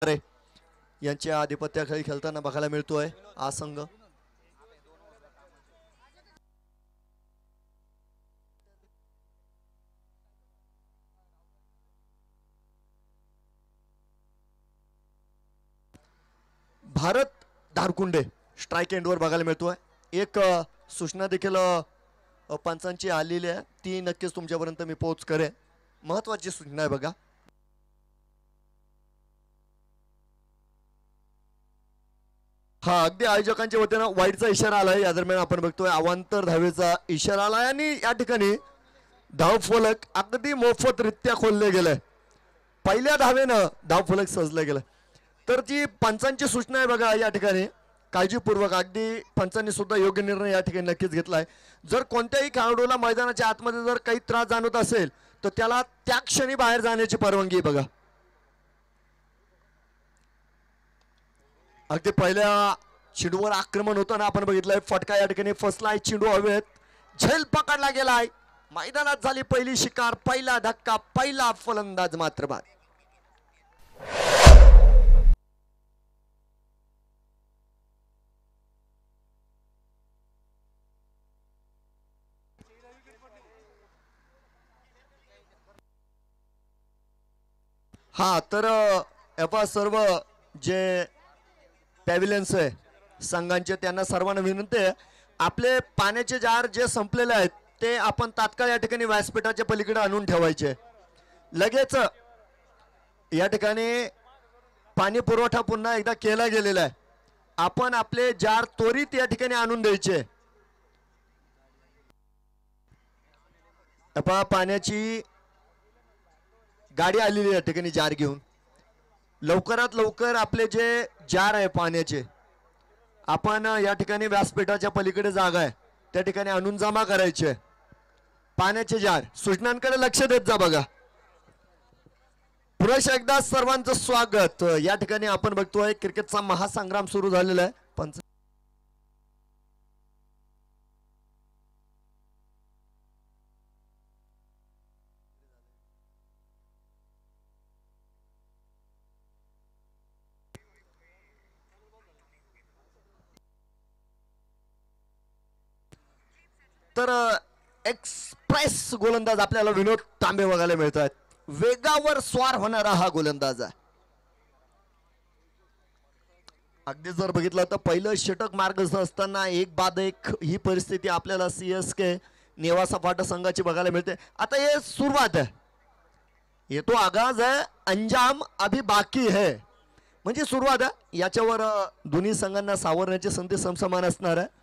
यांच्या आधिपत्याखाली खेळताना बघायला मिळतोय हा संघ. भारत धारकुंडे स्ट्राइक एंडवर बघायला मिळतोय. एक सूचना देखील पंचांची आलेली आहे, ती नक्कीच तुमच्यापर्यंत मी पोहोच करेन. महत्वाची सूचना आहे बघा. हा अगदी आयोजकांच्या वतीनं वाईटचा इशारा आलाय. या दरम्यान आपण बघतोय अवांतर धावेचा इशारा आलाय आणि या ठिकाणी धावफलक अगदी मोफतरित्या खोलले गेलंय. पहिल्या धावेनं धावफलक सजलं गेलं. तर जी पंचांची सूचना आहे बघा, या ठिकाणी काळजीपूर्वक अगदी पंचांनी सुद्धा योग्य निर्णय या ठिकाणी नक्कीच घेतलाय. जर कोणत्याही खेळाडूला मैदानाच्या आतमध्ये जर काही त्रास जाणवत असेल तर त्याला त्या क्षणी बाहेर जाण्याची परवानगी बघा. अगदी पहिल्या चेंडूवर आक्रमण होताना आपण बघितलंय फटका या ठिकाणी फसलाय. चेंडू हवेत झेल पकडला गेलाय. मैदानात झाली पहिली शिकार, पहिला धक्का, पहिला फलंदाज मात्र बाद. हा तर सर्व जे पॅव्हिलियन्स आहे संघांचे त्यांना सर्वांना विनंती आहे, आपले पाण्याचे जार जे संपलेले आहेत ते आपण तात्काळ या ठिकाणी व्यासपीठाच्या पलीकडे आणून ठेवायचे. लगेच या ठिकाणी पाणी पुरवठा पुन्हा एकदा केला गेलेला आहे. आपण आपले जार त्वरित या ठिकाणी आणून द्यायचे. पाण्याची गाडी आलेली या ठिकाणी जार घेऊन. लवकरात लवकर आपले जे जार आहे पाण्याचे आपण या ठिकाणी व्यासपीठाच्या पलीकडे जागा आहे त्या ठिकाणी आणून जमा करायचे. पाण्याचे जार सूचनांकडे लक्ष देत जा बघा. पुरुष एकदा सर्वांचं स्वागत. या ठिकाणी आपण बघतोय क्रिकेटचा महासंग्राम सुरू झालेला आहे. पंच तर एक्सप्रेस गोलंदाज आपल्याला विनोद तांबे बघायला मिळतात. वेगावर स्वार होणारा हा गोलंदाज आहे. अगदी जर बघितलं तर पहिलं षटक मार्गस्थ असताना 1-1 ही परिस्थिती आपल्याला CSK नेवासा फाटा संघाची बघायला मिळते. आता हे सुरुवात आहे, ये तो आगाज है, अंजाम अभी बाकी है. म्हणजे सुरुवात आहे. याच्यावर दोन्ही संघांना सावरण्याची संधी समसमान असणार आहे.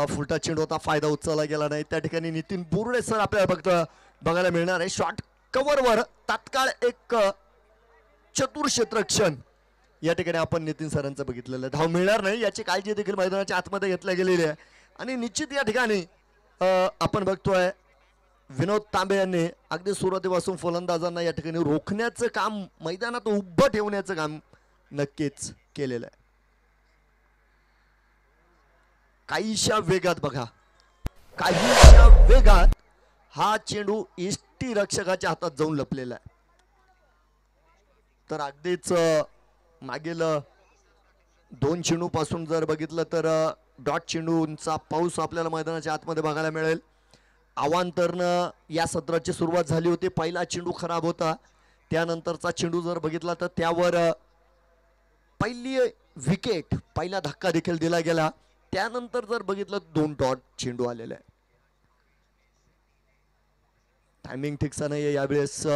फुलटा चेंडू होता, फायदा उचलला गेला नाही. त्या ठिकाणी नितीन बुर्डे सर आपल्याला बघायला मिळणार आहे. शॉर्ट कव्हरवर तात्काळ एक चतुर क्षेत्ररक्षण या ठिकाणी आपण नितीन सरांचं बघितलेलं आहे. धाव मिळणार नाही याची काळजी देखील मैदानाच्या आतमध्ये घेतल्या गेलेली आहे. आणि निश्चित या ठिकाणी आपण बघतोय विनोद तांबे यांनी अगदी सुरुवातीपासून फलंदाजांना या ठिकाणी रोखण्याचं काम, मैदानात उभं ठेवण्याचं काम नक्कीच केलेलं आहे. काहीशा वेगात बघा, काहीशा वेगात हा चेंडू इष्टी रक्षकाच्या हातात जाऊन लपलेला आहे. तर अगदीच मागील 2 चेंडू पासून जर बघितलं तर डॉट चेंडूंचा पाऊस आपल्याला मैदानाच्या आतमध्ये बघायला मिळेल. अवांतरनं या सत्राची सुरुवात झाली होती. पहिला चेंडू खराब होता, त्यानंतरचा चेंडू जर बघितला तर त्यावर पहिली विकेट, पहिला धक्का देखील दिला गेला. त्यानंतर जर बघितलं 2 डॉट चेंडू आलेला आहे. टायमिंग ठीकसा नाही आहे यावेळेस.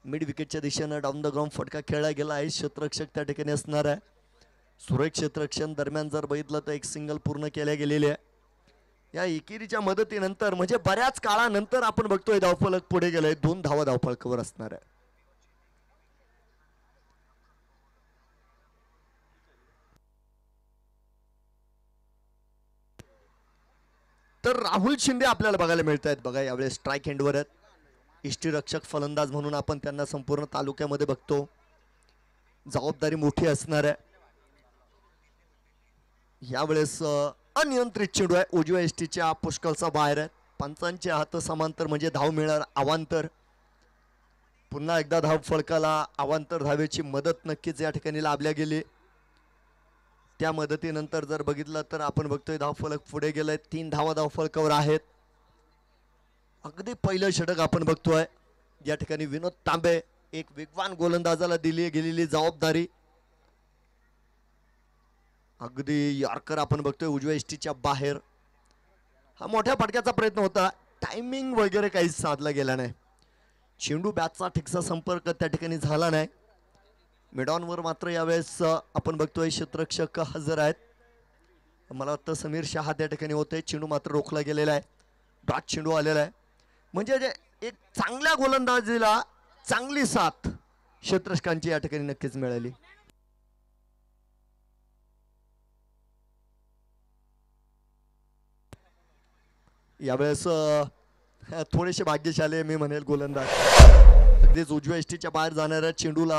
मिड विकेटच्या दिशेनं डाऊन द ग्राउंड फटका खेळला गेला आहे. क्षेत्ररक्षक त्या ठिकाणी असणार आहे. सुरेख क्षेत्ररक्षण दरम्यान जर बघितलं तर एक सिंगल पूर्ण केल्या गेलेली आहे. या एकेरीच्या मदतीनंतर म्हणजे बऱ्याच काळानंतर आपण बघतोय धावफलक पुढे गेलाय. 2 धावा धावफलकावर असणार आहे. तर राहुल शिंदे आपल्याला बघायला मिळत आहेत बघा यावेळेस स्ट्राइक एंडवर आहेत. इष्टीरक्षक फलंदाज म्हणून आपण त्यांना संपूर्ण तालुक्यामध्ये बघतो. जबाबदारी मोठी असणार आहे. यावेळेस अनियंत्रित चेंडू आहे, उजव्या इष्टीच्या पुष्कळचा बाहेर आहे. पंचांचे हात समांतर म्हणजे धाव मिळणार. अवांतर पुन्हा एकदा धाव फलकाला अवांतर धावेची मदत नक्कीच या ठिकाणी लाभल्या गेली. त्या मदतीनंतर जर बघितलं तर आपण बघतोय धाव फलक पुढे गेलाय. 3 धावा धाव फलकावर आहेत. अगदी पहिलं षटक आपण बघतोय या ठिकाणी विनोद तांबे एक वेगवान गोलंदाजाला दिली गेलेली जबाबदारी. अगदी यॉर्कर आपण बघतोय उजव्या इष्टीच्या बाहेर. हा मोठ्या फटक्याचा प्रयत्न होता. टायमिंग वगैरे काहीच साधला गेला नाही. चेंडू बॅटचा ठीकसा संपर्क त्या ठिकाणी झाला नाही. मिडॉनवर मात्र यावेळेस आपण बघतोय क्षेत्ररक्षक हजर आहेत. मला वाटतं समीर शहा त्या ठिकाणी होते. चेंडू मात्र रोखला गेलेला आहे. डॉट चेंडू आलेला आहे. म्हणजे एक चांगल्या गोलंदाजीला चांगली साथ क्षेत्ररक्षकांची या ठिकाणी नक्कीच मिळाली. यावेळेस थोडेसे भाग्यशाली मी म्हणेल गोलंदाज. अगदीच उजव्या इष्टीच्या बाहेर जाणाऱ्या चेंडूला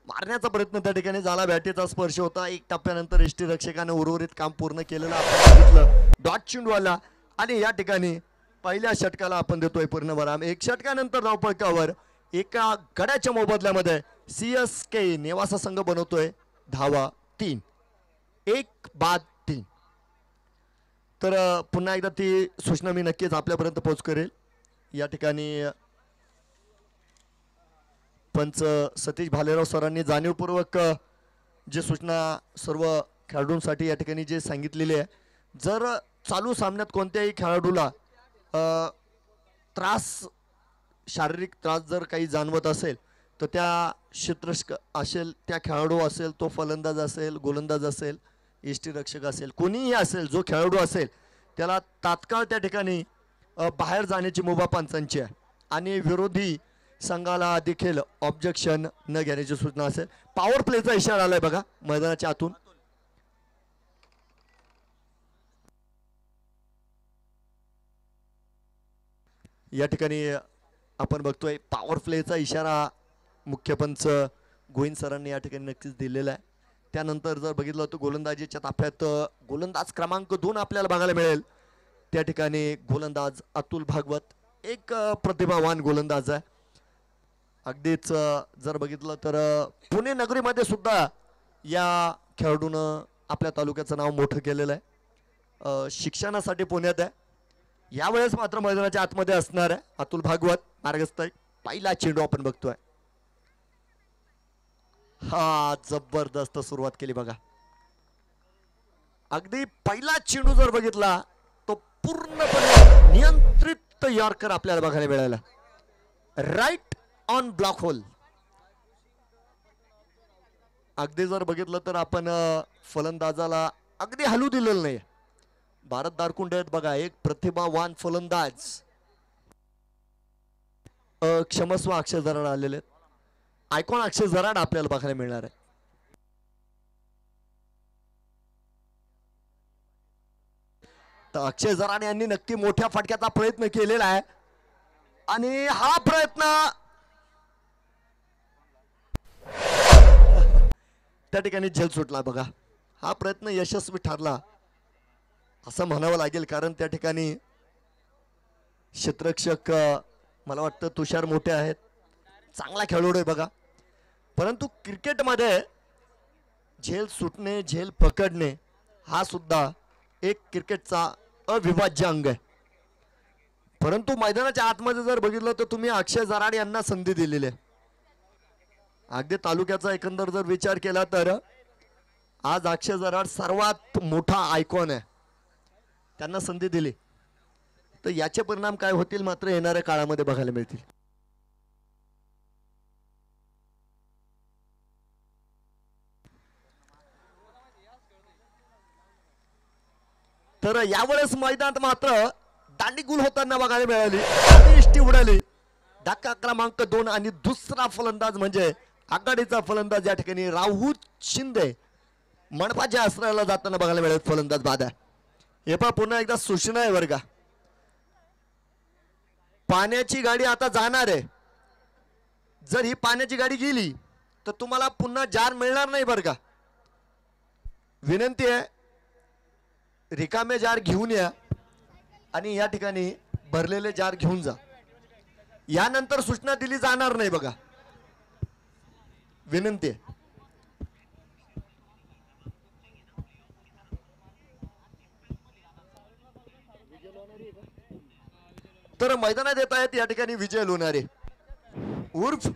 मारण्याचा प्रयत्न त्या ठिकाणी झाला. बॅटीचा स्पर्श होता. एक टप्प्यानंतर इष्टी रक्षकाने उर्वरित काम पूर्ण केलेलं आपण बघितलं. डॉट चेंडू आला आणि या ठिकाणी पहिल्या षटकाला आपण देतोय पूर्णविराम. एक षटकानंतर धावफलकावर एका गड्याच्या मोबदल्यामध्ये CSK नेवासा संघ बनवतोय धावा 3. 1 बाद 3. तर पुन्हा एकदा ती सूचना मी नक्कीच आपल्यापर्यंत पोहोच करेल. या ठिकाणी पंच सतीश भालेराव सरांनी जाणीवपूर्वक जे सूचना सर्व खेळाडूंसाठी या ठिकाणी जे सांगितलेले आहे. जर चालू सामन्यात कोणत्याही खेळाडूला शारीरिक त्रास जर काही जाणवत असेल तर त्या क्षेत्ररक्षक असेल, त्या खेळाडू असेल, तो फलंदाज असेल, गोलंदाज असेल, यष्टीरक्षक असेल, कोणीही असेल, जो खेळाडू असेल त्याला तात्काळ त्या ठिकाणी बाहेर जाण्याची मुभा पंचांची आहे. आणि विरोधी संघाला देखील ऑब्जेक्शन न घेण्याची सूचना असेल. पॉवर प्लेचा इशारा आलाय बघा मैदानाच्या आतून. या ठिकाणी आपण बघतोय पॉवर प्लेचा इशारा मुख्य पंच गोविंद सरांनी या ठिकाणी नक्कीच दिलेला आहे. त्यानंतर जर बघितलं तर गोलंदाजीच्या ताफ्यात गोलंदाज क्रमांक 2 आपल्याला बघायला मिळेल. त्या ठिकाणी गोलंदाज अतुल भागवत एक प्रतिभावान गोलंदाज आहे. अगदीच जर बघितलं तर पुणे नगरीमध्ये सुद्धा या खेळाडूनं आपल्या तालुक्याचं नाव मोठं केलेलं आहे. शिक्षणासाठी पुण्यात आहे. यावेळेस मात्र मैदानाच्या आतमध्ये असणार आहे. अतुल भागवत मार्गस्थ. पहिला चेंडू आपण बघतोय. हा जबरदस्त सुरुवात केली बघा. अगदी पहिला चेंडू जर बघितला तो पूर्णपणे नियंत्रित यॉर्कर आपल्याला बघायला मिळाला. Right on block hole. अगदी जर बघितलं तर आपण फलंदाजाला अगदी हलू दिलेलं नाही. भारत दारकुंड आहेत बघा, एक प्रतिभावान फलंदाज. क्षमस्व अक्षय जराड आलेले आहेत. आयकॉन अक्षय जराड आपल्याला बघायला मिळणार आहे. तर अक्षय जराड यांनी नक्की मोठ्या फटक्याचा प्रयत्न केलेला आहे आणि हा प्रयत्न त्या ठिकाणी झेल सुटला बघा. हा प्रयत्न यशस्वी ठरला असं म्हणावं लागेल. कारण त्या ठिकाणी क्षेत्ररक्षक मला वाटतं तुषार मोठे आहेत. चांगला खेळाडू आहे बघा. परंतु क्रिकेटमध्ये झेल सुटणे, झेल पकडणे हा सुद्धा एक क्रिकेटचा अविभाज्य अंग आहे. परंतु मैदानाच्या आतमध्ये जर बघितलं तर तुम्ही अक्षय जराड यांना संधी दिलेली आहे. अगदी तालुक्याचा एकंदर जर विचार केला तर आज अक्षय जराड सर्वात मोठा आयकॉन आहे. त्यांना संधी दिली तर याचे परिणाम काय होतील मात्र येणाऱ्या काळामध्ये बघायला मिळतील. तर यावेळेस मैदानात मात्र दांडीगुल होताना बघायला मिळाली. इष्टी उडाली. धक्का क्रमांक 2 आणि दुसरा फलंदाज म्हणजे आघाडीचा फलंदाज या ठिकाणी राहुल शिंदे मनपाच्या आश्रयाला जाताना बघायला मिळेल. फलंदाज बाद आहे. हे पहा पुन्हा एकदा सूचना आहे बरं का. पाण्याची गाडी आता जाणार आहे. जर ही पाण्याची गाडी गेली तर तुम्हाला पुन्हा जार मिळणार नाही बरं का. विनंती आहे रिकामे जार घेऊन या आणि या ठिकाणी भरलेले जार घेऊन जा. यानंतर सूचना दिली जाणार नाही बघा, विनंती आहे. तर मैदानात येत आहेत या ठिकाणी विजय लोणारे उर्फ,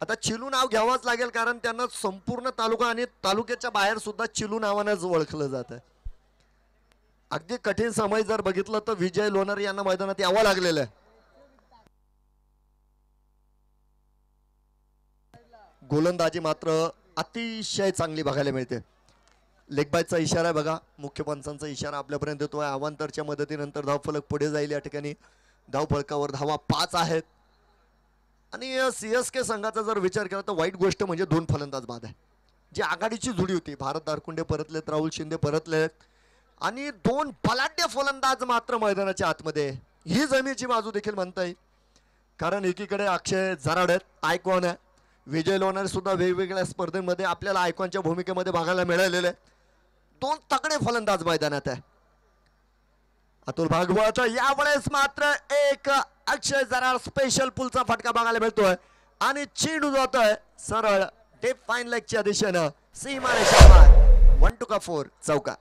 आता चिलू नाव घ्यावंच लागेल कारण त्यांना संपूर्ण तालुका आणि तालुक्याच्या बाहेर सुद्धा चिलू नावानंच ओळखलं जात आहे. अगदी कठीण समय जर बघितलं तर विजय लोणारे यांना मैदानात यावं लागलेलं आहे. गोलंदाजी मात्र अतिशय चांगली बघायला मिळते. लेगबायचा इशारा आहे बघा, मुख्य पंचांचा इशारा आपल्यापर्यंत येतोय. अवांतरच्या मदतीनंतर धावफलक पुढे जाईल. या ठिकाणी धावफलकावर धावा 5 आहेत. आणि CSK संघाचा जर विचार केला तर वाईट गोष्ट म्हणजे 2 फलंदाज बाद आहे. जी आघाडीची जोडी होती, भारत दारकुंडे परतलेत, राहुल शिंदे परतलेत आणि 2 बलाढ्य फलंदाज मात्र मैदानाच्या आतमध्ये. ही जमीची बाजू देखील म्हणता येईल कारण एकीकडे अक्षय जराड आहेत, आयकॉन आहे. विजय लोणारे सुद्धा वेगवेगळ्या स्पर्धेमध्ये आपल्याला आयकॉनच्या भूमिकेमध्ये बघायला मिळालेले 2 तगडे फलंदाज मैदानात आहे. अतुल भागवत यावेळेस मात्र एक अक्षय जराड स्पेशल पुलचा फटका बघायला मिळतोय आणि चेंडू जातोय सरळ डेप फाईन लेगच्या दिशेनं सीमारेषेवर. 1-4 चौकार.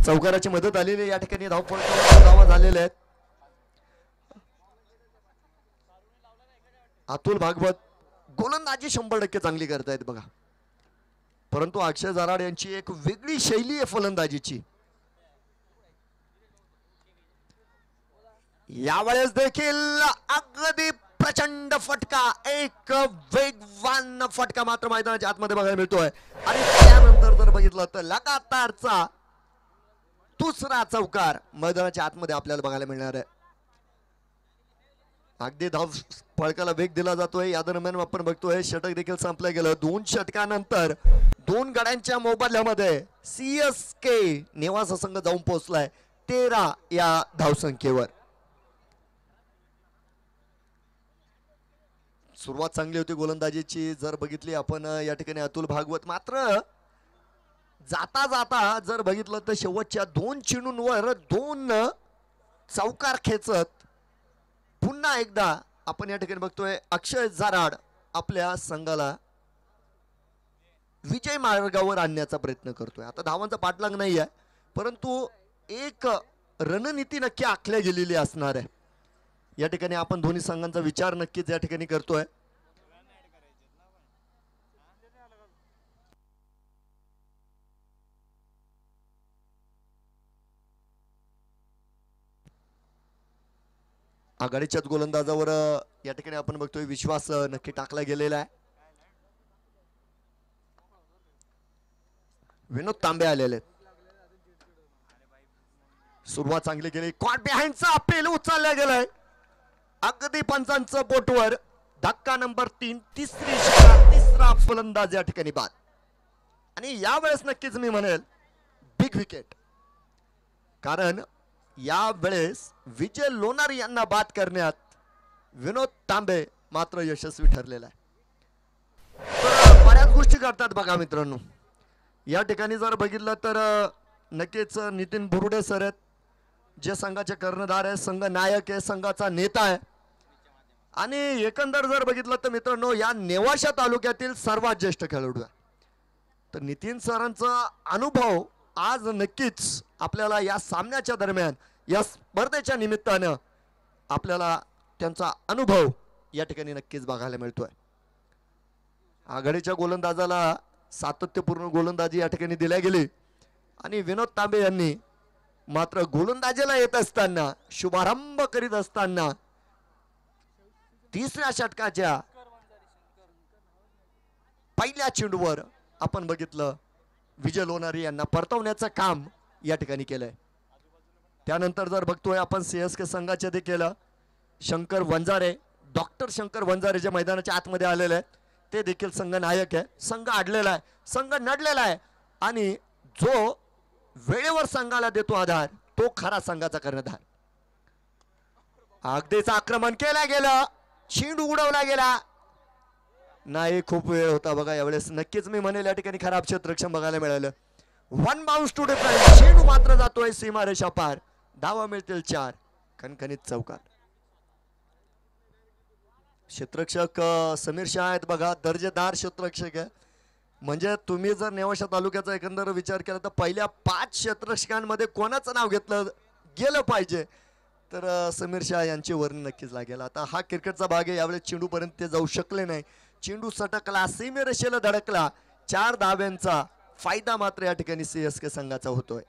चौकाराची मदत आलेली या ठिकाणी धावा झालेले आहेत. अतुल भागवत गोलंदाजी 100% चांगली करतायत बघा, परंतु अक्षय जराड यांची एक वेगळी शैली आहे फलंदाजीची. यावेळेस देखील अगदी प्रचंड फटका, एक वेगवान फटका मात्र मैदानाच्या आतमध्ये बघायला मिळतोय आणि त्यानंतर जर बघितलं तर लगातारचा 2रा चौकार मैदानाच्या आतमध्ये आपल्याला बघायला मिळणार आहे. अगदी धाव फळकाला वेग दिला जातोय. या दरम्यान आपण बघतोय षटक देखील संपलं गेलं. 2 षटकानंतर 2 गड्यांच्या मोबदल्यामध्ये CSK निवास संघ जाऊन पोहोचलाय 13 या धावसंख्येवर. सुरुवात चांगली होती गोलंदाजीची जर बघितली आपण या ठिकाणी. अतुल भागवत मात्र जाता जाता जर बघितलं तर शेवटच्या 2 चेंडूंवर 2 चौकार खेचत पुन्हा एकदा आपण या ठिकाणी बघतोय अक्षय जराड आपल्या संघाला विजय मार्गावर आणण्याचा प्रयत्न करतोय. आता धावांचा पाठलाग नाही आहे, परंतु एक रणनीती नक्की आखल्या गेलेली असणार आहे. या ठिकाणी आपण दोन्ही संघांचा विचार नक्कीच या ठिकाणी करतोय. आघाडीच्याच गोलंदाजावर या ठिकाणी आपण बघतोय विश्वास नक्की टाकला गेलेला आहे. विनोद तांबे आलेले. सुरुवात चांगली केली. कॉट बिहाइंडचा अपील उचलला गेलाय अगदी पंचांचं बोटवर. धक्का नंबर 3, तिसरा फलंदाज या ठिकाणी बाद. आणि यावेळेस नक्कीच मी म्हणेल बिग विकेट, कारण या वेळेस विजय लोणारे यांना बाद करण्यात विनोद तांबे मात्र यशस्वी ठरलेला आहे. बऱ्याच गोष्टी करतात बघा मित्रांनो. या ठिकाणी जर बघितलं तर नक्कीच नितीन बुरुडे सर आहेत, जे संघाचे कर्णधार आहे, संघ नायक आहे, संघाचा नेता आहे. आणि एकंदर जर बघितलं तर मित्रांनो या नेवाशा तालुक्यातील सर्वात ज्येष्ठ खेळाडू आहे. तर नितीन सरांचा अनुभव आज नक्कीच आपल्याला या सामन्याच्या दरम्यान या स्पर्धेच्या निमित्तानं आपल्याला त्यांचा अनुभव या ठिकाणी नक्कीच बघायला मिळतोय. आघाडीच्या गोलंदाजाला सातत्यपूर्ण गोलंदाजी या ठिकाणी दिल्या गेली आणि विनोद तांबे यांनी मात्र गोलंदाजीला येत असताना, शुभारंभ करीत असताना 3ऱ्या षटकाच्या पहिल्या चेंडूवर आपण बघितलं विजय लोणारे यांना परतवण्याचं काम या ठिकाणी केलंय. त्यानंतर जर बघतोय आपण CSK संघाचे देखील शंकर वंजारे, डॉक्टर शंकर वंजारे जे मैदानाच्या आतमध्ये आलेले आहेत ते देखील संघ नायक आहे. संघ अडलेला आहे, संघ नडलेला आहे आणि जो वेळेवर संघाला देतो आधार तो खरा संघाचा कर्णधार. अगदीच आक्रमण केलं गेलं, चेंडू उडवला गेला नाही. खूप वेळ होता बघा यावेळेस. नक्कीच मी म्हणेल या ठिकाणी खराब क्षेत्ररक्षण बघायला मिळालं. One bounce to defence. चेंडू मात्र जातोय सीमारेषा पार. धावा मिळतील 4. खणखणीत चौकार. क्षेत्ररक्षक समीर शाह आहेत बघा, दर्जेदार क्षेत्ररक्षक आहे. म्हणजे तुम्ही जर नेवासा तालुक्याचा एकंदर विचार केला तर पहिल्या 5 क्षेत्ररक्षकांमध्ये कोणाचं नाव घेतलं गेलं पाहिजे तर समीर शाह यांची वर्ण नक्कीच लागेल. आता हा क्रिकेटचा भाग आहे. यावेळेस चेंडू पर्यंत ते जाऊ शकले नाही. चेंडू सटकला, सीमेरेषेला धडकला. 4 धाव्यांचा फायदा मात्र या ठिकाणी सीएसके संघाचा होतोय.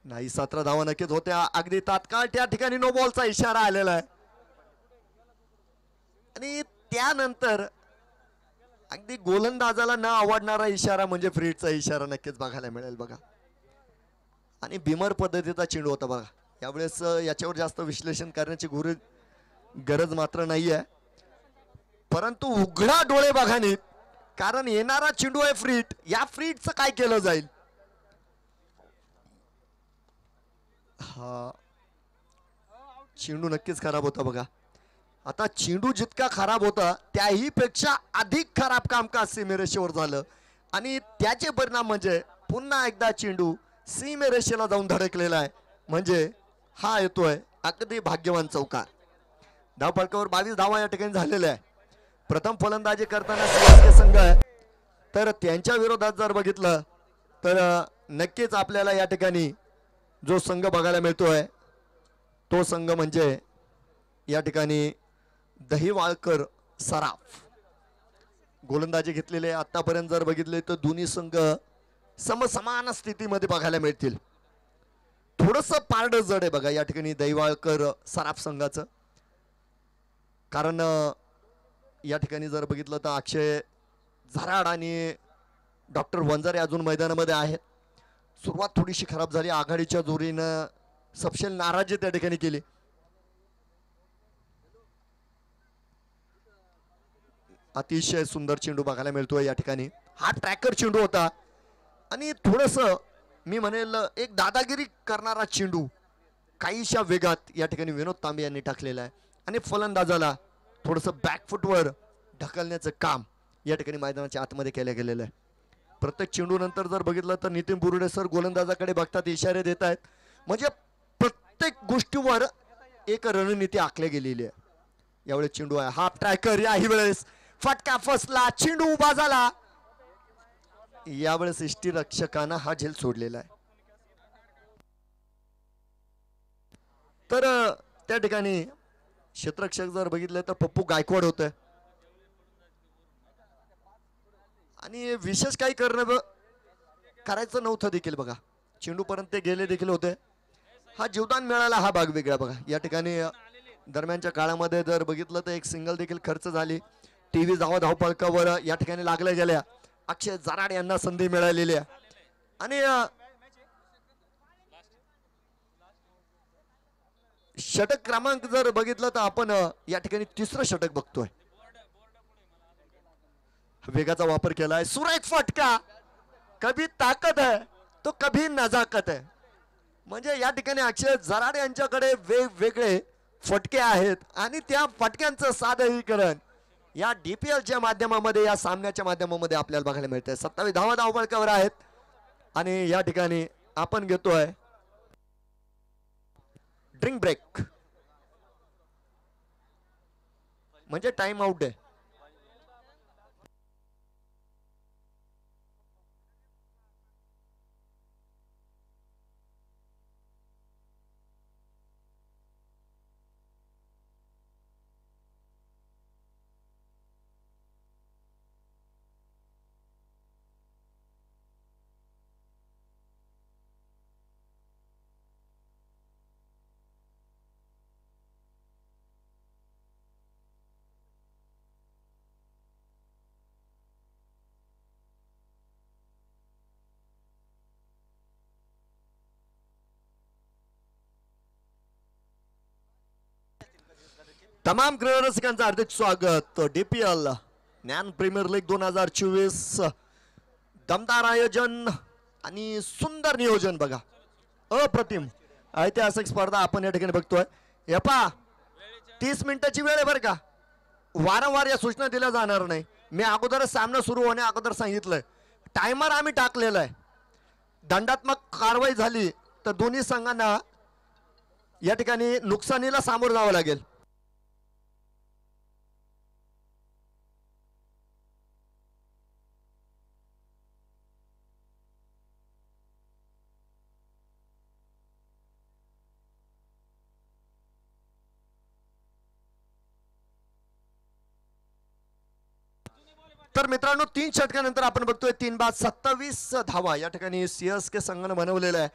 नाही 17 धावा नक्कीच होत्या. अगदी तात्काळ त्या ठिकाणी नो बॉलचा इशारा आलेला आहे आणि त्यानंतर अगदी गोलंदाजाला न आवडणारा इशारा म्हणजे फ्रीडचा इशारा नक्कीच बघायला मिळेल बघा. आणि बिमर पद्धतीचा चेंडू होता बघा. यावेळेस याच्यावर जास्त विश्लेषण करण्याची गरज मात्र नाहीये, परंतु उघडा डोळे बघा नीट, कारण येणारा चेंडू आहे फ्रीड. या फ्रीडचं काय केलं जाईल. हा चेंडू नक्कीच खराब होता बघा. आता चेंडू जितका खराब होता त्याही पेक्षा अधिक खराब कामकाज सीमेरेषेवर झालं आणि त्याचे परिणाम म्हणजे पुन्हा एकदा चेंडू सीमेरेषेला जाऊन धडकलेला आहे. म्हणजे हा येतोय अगदी भाग्यवान चौकार. धावफलकावर 22 धावा या ठिकाणी झालेल्या आहे. प्रथम फलंदाजी करताना सीएसके संघ आहे तर त्यांच्या विरोधात जर बघितलं तर नक्कीच आपल्याला या ठिकाणी जो संघ बघायला मिळतोय तो संघ म्हणजे या ठिकाणी दहिवाळकर सराफ. गोलंदाजी घेतलेले आतापर्यंत जर बघितले तर दोन्ही संघ समसमान स्थितीमध्ये बघायला मिळतील. थोडस पारड जड आहे बघा या ठिकाणी दहिवाळकर सराफ संघाचं, कारण या ठिकाणी जर बघितलं तर अक्षय झराड आणि डॉक्टर वंजारे अजून मैदानामध्ये आहेत. सुरुवात थोडीशी खराब झाली. आघाडीच्या जोरीनं सपशेल नाराजी त्या ठिकाणी केली. अतिशय सुंदर चेंडू बघायला मिळतोय या ठिकाणी. हा ट्रॅकर चेंडू होता आणि थोडस मी म्हणेल एक दादागिरी करणारा चेंडू काहीशा वेगात या ठिकाणी विनोद तांबे यांनी टाकलेला आहे आणि फलंदाजाला थोडस बॅकफुटवर ढकलण्याचं काम या ठिकाणी मैदानाच्या आतमध्ये केलं गेलेलं आहे. प्रत्येक चेंडू नंतर जर बघितलं तर नितीन बुरुडे सर गोलंदाजाकडे बघतात, इशारे देत आहेत. म्हणजे प्रत्येक गोष्टीवर एक रणनीती आखली गेलेली आहे. यावेळेस चेंडू आहे हा ट्रॅकर. याही वेळेस फटका फसला, चेंडू उभा झाला. यावेळेस इष्टी रक्षकानं हा झेल सोडलेला आहे. तर त्या ठिकाणी क्षेत्ररक्षक जर बघितलं तर पप्पू गायकवाड होतं आणि विशेष काही करायचं नव्हतं देखील बघा. चेंडू पर्यंत ते गेले देखील होते. हा जीवदान मिळाला हा भाग वेगळा बघा. या ठिकाणी दरम्यानच्या काळामध्ये जर बघितलं तर एक सिंगल देखील खर्च झाली. 23 धावा धावफलकावर या ठिकाणी लागल्या गेल्या. अक्षय झराड यांना संधी मिळालेली आहे आणि षटक क्रमांक जर बघितलं तर आपण या ठिकाणी 3रं षटक बघतोय. वेगाचा वापर केलाय. सुरेख फटका. कभी ताकद है तो कभी नजाकत है. म्हणजे या ठिकाणी अक्षय झराड यांच्याकडे वेगवेगळे फटके आहेत आणि त्या फटक्यांचं सादरीकरण या डीपीएलच्या माध्यमामध्ये या सामन्याच्या माध्यमामध्ये आपल्याला बघायला मिळतंय. 27 धावा धावफलकावर आहेत आणि या ठिकाणी आपण घेतोय ड्रिंक ब्रेक म्हणजे टाइम आउट आहे. तमाम क्रीडा रसिकांचं हार्दिक स्वागत. डीपीएल ज्ञान प्रीमियर लीग 2024 दमदार आयोजन आणि सुंदर नियोजन बघा. अप्रतिम ऐतिहासिक स्पर्धा आपण या ठिकाणी बघतोय. हे पहा 30 मिनिटाची वेळ आहे बरं का. वारंवार या सूचना दिल्या जाणार नाही. मी अगोदरच सामना सुरू होण्या अगोदर सांगितलंय. टायमर आम्ही टाकलेला आहे. दंडात्मक कारवाई झाली तर दोन्ही संघांना या ठिकाणी नुकसानीला सामोरं जावं लागेल. तर मित्रांनो 3 षटकानंतर आपण बघतोय 3 बाद 27 धावा या ठिकाणी सीएसके संघानं बनवलेला आहे.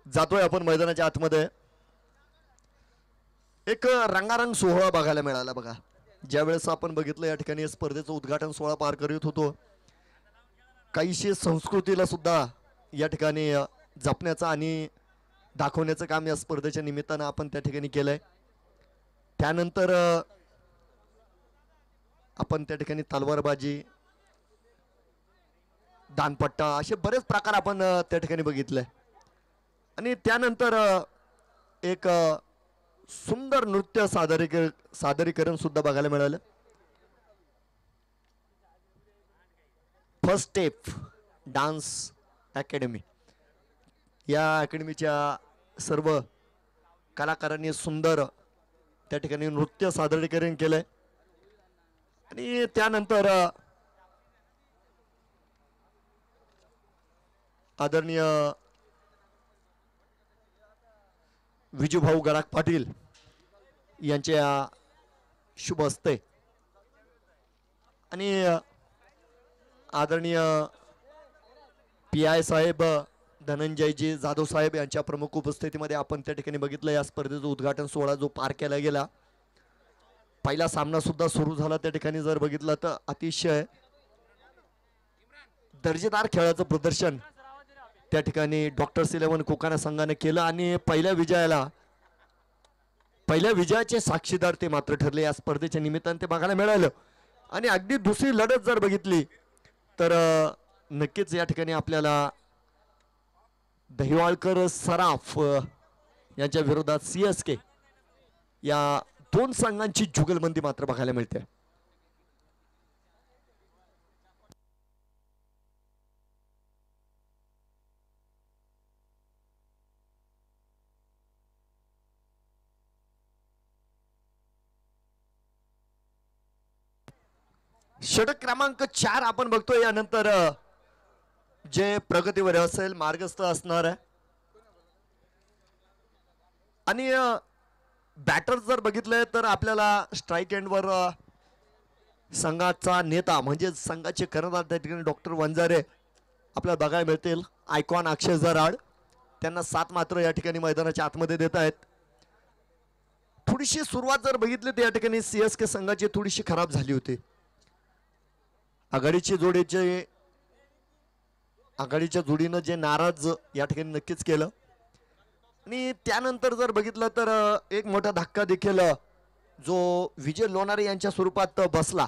जातोय आपण मैदानाच्या आतमध्ये. एक रंगारंग सोहळा बघायला मिळाला बघा. ज्यावेळेस आपण बघितलं या ठिकाणी स्पर्धेचं उद्घाटन सोहळा पार करीत होतो. काहीशी संस्कृतीला सुद्धा या ठिकाणी जपण्याचं आणि दाखवण्याचं काम या स्पर्धेच्या निमित्तानं आपण त्या ठिकाणी केलंय. त्यानंतर आपण त्या ठिकाणी तलवारबाजी, दानपट्टा असे बरेच प्रकार आपण त्या ठिकाणी बघितले. आणि त्यानंतर एक सुंदर नृत्य सादरीकरण सुद्धा बघायला मिळालं. फर्स्ट स्टेप डान्स अकॅडमी या अकॅडमीच्या सर्व कलाकारांनी सुंदर त्या ठिकाणी नृत्य सादरीकरण केलंय. आणि त्यानंतर आदरणीय विजूभाऊ गडाख पाटील यांच्या शुभ हस्ते आणि आदरणीय PI साहेब धनंजयजी जाधव साहेब यांच्या प्रमुख उपस्थितीमध्ये आपण त्या ठिकाणी बघितलं या स्पर्धेचं उद्घाटन सोहळा जो पार केला गेला. पहिला सामना सुद्धा सुरू झाला. त्या ठिकाणी जर बघितलं तर अतिशय दर्जेदार खेळाचं प्रदर्शन त्या ठिकाणी डॉक्टर्स 11 कोकाना संघाने केलं आणि पहिल्या विजयाचे साक्षीदार ते मात्र ठरले. या स्पर्धेच्या निमित्ताने ते बघायला मिळालं. आणि अगदी दुसरी लढत जर बघितली तर नक्कीच या ठिकाणी आपल्याला दहिवाळकर सराफ यांच्या विरोधात CSK या दोन संघांची जुगलबंदी मात्र बघायला मिळते. षटक क्रमांक 4 आपण बघतोय. यानंतर जे प्रगतीवर असेल मार्गस्थ असणार आहे. आणि बॅटर जर बघितलंय तर आपल्याला स्ट्राईक एंडवर संघाचा नेता म्हणजे संघाचे कर्णधार त्या ठिकाणी डॉक्टर वंजारे आपल्याला बघायला मिळतील. आयकॉन अक्षय जराड त्यांना 7 मात्र या ठिकाणी मैदानाच्या आतमध्ये देत आहेत. थोडीशी सुरुवात जर बघितली तर या ठिकाणी CSK संघाची थोडीशी खराब झाली होती. आघाडीच्या जोडीनं जे नाराज या ठिकाणी नक्कीच केलं. आणि त्यानंतर जर बघितलं तर एक मोठा धक्का देखील जो विजय लोणारे यांच्या स्वरूपात बसला.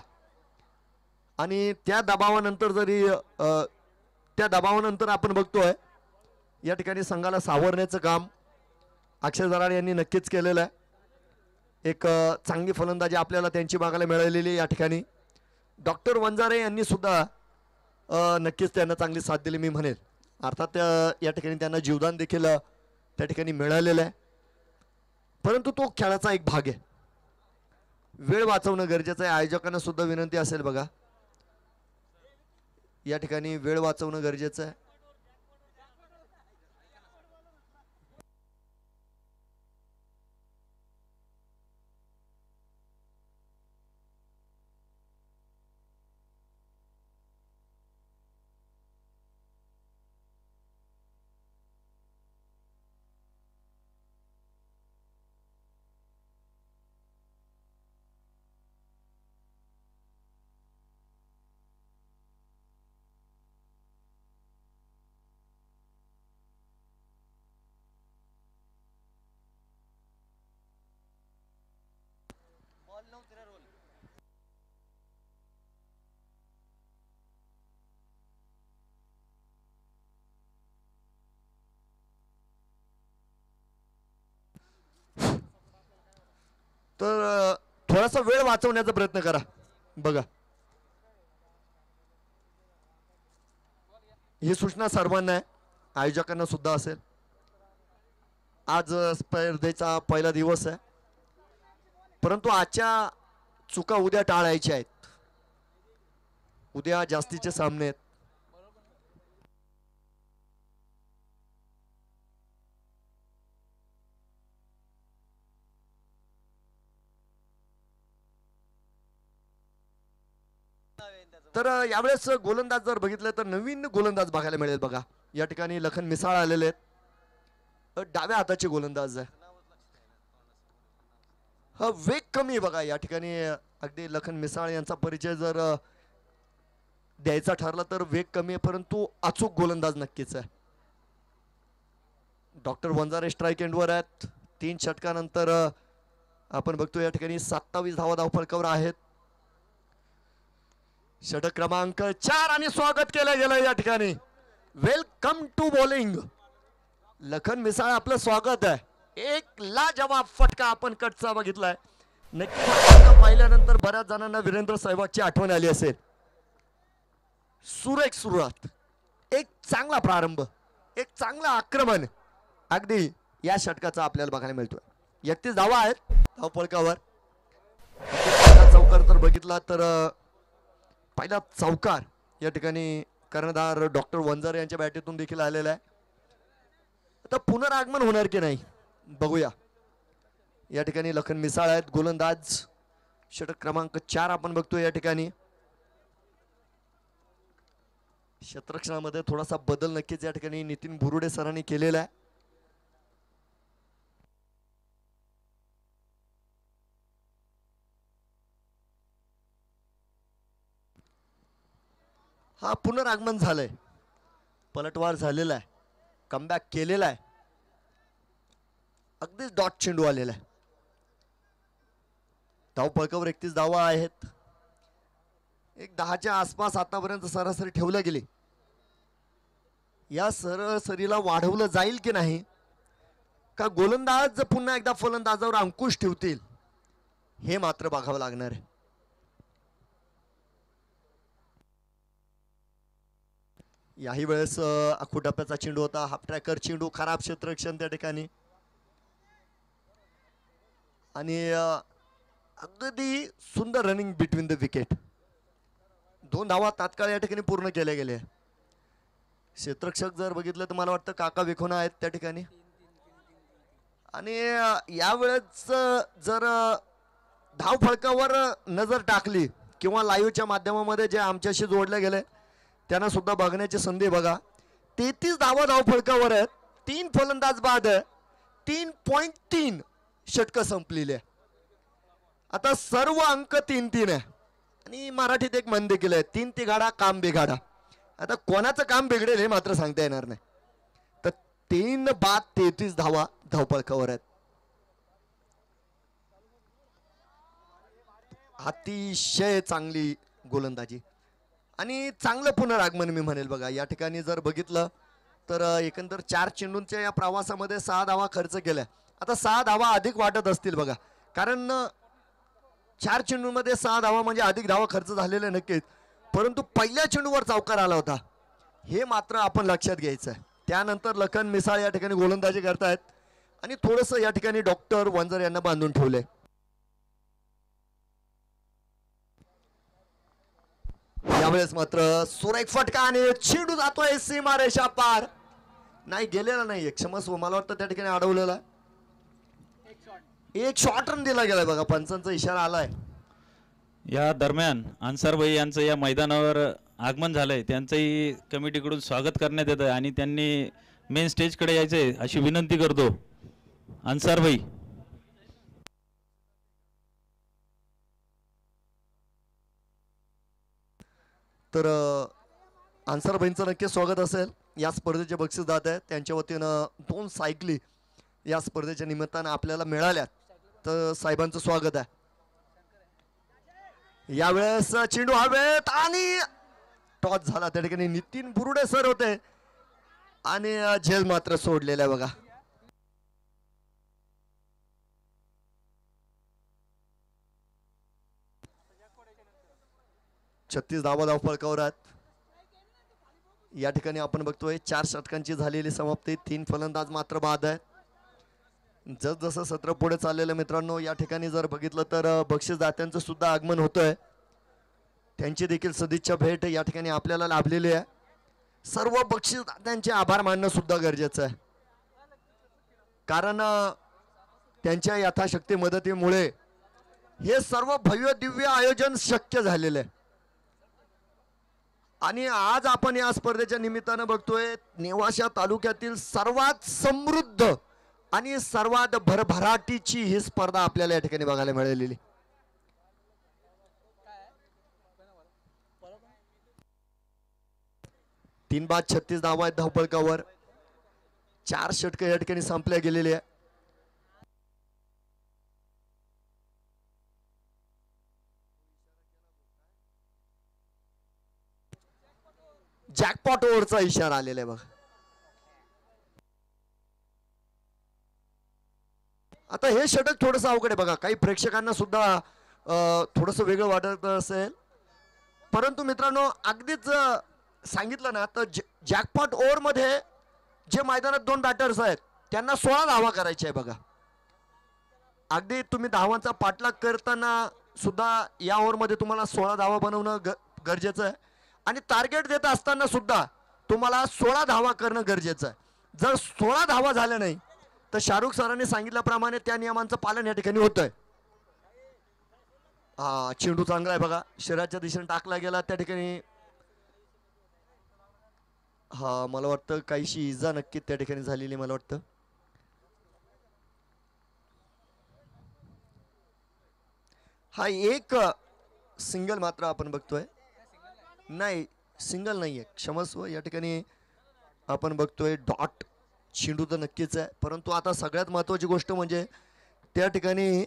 आणि त्या दबावानंतर आपण बघतोय या ठिकाणी संघाला सावरण्याचं काम अक्षय जराड यांनी नक्कीच केलेलं आहे. एक चांगली फलंदाजी आपल्याला त्यांची बघायला मिळालेली या ठिकाणी. डॉक्टर वंजारे यांनी सुद्धा नक्कीच त्यांना चांगली साथ दिली मी म्हणेल. अर्थात या ठिकाणी त्यांना जीवदान देखील त्या ठिकाणी मिळालेलं आहे. परंतु तो खेळाचा एक भाग आहे. वेळ वाचवणं गरजेचं आहे. आयोजकांना सुद्धा विनंती असेल बघा या ठिकाणी वेळ वाचवणं गरजेचं आहे. तर थोडासा वेळ वाचवण्याचा प्रयत्न करा. बघा, ही सूचना सर्वांना आहे, आयोजकांना सुद्धा असेल. आज स्पर्धेचा पहिला दिवस आहे, परंतु आजच्या चुका उद्या टाळायच्या आहेत. उद्या जास्तीचे सामने आहेत. तर यावेळेस गोलंदाज जर बघितलं तर नवीन गोलंदाज बघायला मिळेल. बघा, या ठिकाणी लखन मिसाळ आलेले आहेत, डाव्या हाताचे गोलंदाज आहे. हा वेग कमी बघा या ठिकाणी. अगदी लखन मिसाळ यांचा परिचय जर द्यायचा ठरला तर वेग कमी आहे, परंतु अचूक गोलंदाज नक्कीच आहे. डॉक्टर वंजारे स्ट्राईक एंडवर आहेत. 3 षटकानंतर आपण बघतो या ठिकाणी 27 धावा धावफलकावर आहेत. षटक क्रमांक 4 आणि स्वागत केलं गेलं या ठिकाणी. Welcome to bowling. Lakhan Misal आपलं स्वागत आहे. एक लाजवाब फटका आपण कटचा बघितलाय. नक्की पाहिल्यानंतर बऱ्याच जणांना वीरेंद्र सहवागची आठवण आली असेल. सुरेख सुरुवात, एक चांगला प्रारंभ, एक चांगला आक्रमण अगदी या षटकाचा आपल्याला बघायला मिळतोय. 31 धावा आहेत धावफलकावर. चौकार तर बघितला तर पहिला चौकार या ठिकाणी कर्णधार डॉक्टर वंजारे यांच्या बॅटीतून देखील आलेला आहे. आता पुनरागमन होणार की नाही बघूया. या ठिकाणी लखन मिसाळ आहेत गोलंदाज. षटक क्रमांक 4 आपण बघतोय या ठिकाणी. क्षेत्ररक्षणामध्ये थोडासा बदल नक्कीच या ठिकाणी नितीन बुरुडे सरांनी केलेला आहे. हा पुनरागमन झालंय, पलटवार झालेला आहे, कमबॅक केलेला आहे. अगदीच डॉट चेंडू आलेला आहे. धावफलकावर 31 धावा आहेत. एक 10च्या आसपास आतापर्यंत सरासरी ठेवल्या गेली. या सरासरीला वाढवलं जाईल की नाही, का गोलंदाज पुन्हा एकदा फलंदाजावर अंकुश ठेवतील, हे मात्र बघावं लागणार आहे. याही वेळेस अखुटप्प्याचा चेंडू होता. हाफ ट्रॅकर चेंडू, खराब क्षेत्ररक्षण त्या ठिकाणी. आणि अगदी सुंदर रनिंग बिटवीन द विकेट. 2 धावा तात्काळ या ठिकाणी पूर्ण केल्या गेल्या. क्षेत्ररक्षक जर बघितलं तर मला वाटतं काका विखोना आहेत त्या ठिकाणी. आणि यावेळेस जर धाव फलकावर नजर टाकली किंवा लाईव्हच्या माध्यमामध्ये जे आमच्याशी जोडले गेले त्यांना सुद्धा बघण्याची संधी बघा. 33 धावा धाव फलकावर आहेत. 3 फलंदाज बाद आहे. 3.3 षटकं संपलेली आहे. आता सर्व अंक 3-3 आहे. आणि मराठीत एक म्हण देखील आहे, 3 तिघाडा काम बिघाडा. आता कोणाचं काम बिघडेल हे मात्र सांगता येणार नाही. तर 3 बाद 33 धावा धावफलकावर आहेत. अतिशय चांगली गोलंदाजी आणि चांगलं पुनरागमन मी म्हणेल. बघा या ठिकाणी जर बघितलं तर एकंदर 4 चेंडूंच्या या प्रवासामध्ये 6 धावा खर्च केल्या. आता 6 धावा अधिक वाटत असतील बघा, कारण 4 चेंडूंमध्ये 6 धावा म्हणजे अधिक धावा खर्च झालेले नक्कीच. परंतु पहिल्या चेंडूवर चौकार आला होता, हे मात्र आपण लक्षात घ्यायचं आहे. त्यानंतर लखन मिसाळ या ठिकाणी गोलंदाजी करतायत आणि थोडंसं या ठिकाणी डॉक्टर वंजारे यांना बांधून ठेवले. यावेळेस मात्र सुरेख फटका आणि चेंडू जातोय सीमारेषा पार. नाही गेलेला नाही, क्षमस्व, मला वाटतं त्या ठिकाणी अडवलेला. एक शॉर्ट रन दिला गेलाय बघा, पंचांचा इशारा आलाय. या दरम्यान अन्सार भाई यांचं या मैदानावर आगमन झालंय. त्यांचंही कमिटीकडून स्वागत करण्यात येत आहे आणि त्यांनी मेन स्टेजकडे यायचंय अशी विनंती करतो. अन्सार भाई. तर अन्सार भाईंचं नक्कीच स्वागत असेल. या स्पर्धेचे बक्षीस दात आहे, त्यांच्या वतीनं 2 सायकली या स्पर्धेच्या निमित्तानं आपल्याला मिळाल्यात, तर साहेबांचं स्वागत आहे. यावेळेस चेंडू हवेत आणि टॉस झाला. त्या ठिकाणी नितीन बुरुडे सर होते आणि झेल मात्र सोडलेला आहे बघा. 36 धावा धावफलकावर आहेत. या ठिकाणी आपण बघतोय 4 षटकांची झालेली समाप्ती. 3 फलंदाज मात्र बाद आहेत. जसजसं सत्र पुढे चाललेलं मित्रांनो, या ठिकाणी जर बघितलं तर बक्षीसदात्यांचं सुद्धा आगमन होतंय. त्यांची देखील सदिच्छा भेट या ठिकाणी आपल्याला लाभलेली आहे. सर्व बक्षीसदात्यांचे आभार मानणं सुद्धा गरजेचं आहे, कारण त्यांच्या यथाशक्ती मदतीमुळे हे सर्व भव्य दिव्य आयोजन शक्य झालेलं आहे. आणि आज आपण या स्पर्धेच्या निमित्तानं बघतोय नेवासा तालुक्यातील सर्वात समृद्ध आणि सर्वात भरभराटीची ही स्पर्धा आपल्याला या ठिकाणी बघायला मिळालेली. तीन बाद 36 धावा आहेत धावफलकावर. 4 षटक या ठिकाणी संपल्या गेलेली आहे. जॅकपॉट ओव्हरचा इशारा आलेला आहे बघा. आता हे षटक थोडंसं अवघड आहे बघा. काही प्रेक्षकांना सुद्धा थोडंसं वेगळं वाटत असेल, परंतु मित्रांनो अगदीच सांगितलं ना तर जॅकपॉट ओव्हर मध्ये जे मैदानात 2 बॅटर्स आहेत त्यांना 16 धावा करायच्या आहे बघा. अगदी तुम्ही धावांचा पाठलाग करताना सुद्धा या ओव्हरमध्ये तुम्हाला 16 धावा बनवणं गरजेचं आहे. आणि टार्गेट देत असताना सुद्धा तुम्हाला 16 धावा करणं गरजेचं आहे. जर 16 धावा झाल्या नाही तर शाहरुख सरांनी सांगितल्याप्रमाणे त्या नियमांचं पालन या ठिकाणी होतंय. हा चेंडू चांगला आहे बघा, शरीराच्या दिशेने टाकला गेला त्या ठिकाणी. हा मला वाटतं काहीशी इजा नक्की त्या ठिकाणी झालेली मला वाटतं. हा एक सिंगल मात्र आपण बघतोय. नाही सिंगल नाहीये, क्षमस्व. या ठिकाणी आपण बघतोय डॉट. चेंडू तर नक्कीच आहे, परंतु आता सगळ्यात महत्वाची गोष्ट म्हणजे त्या ठिकाणी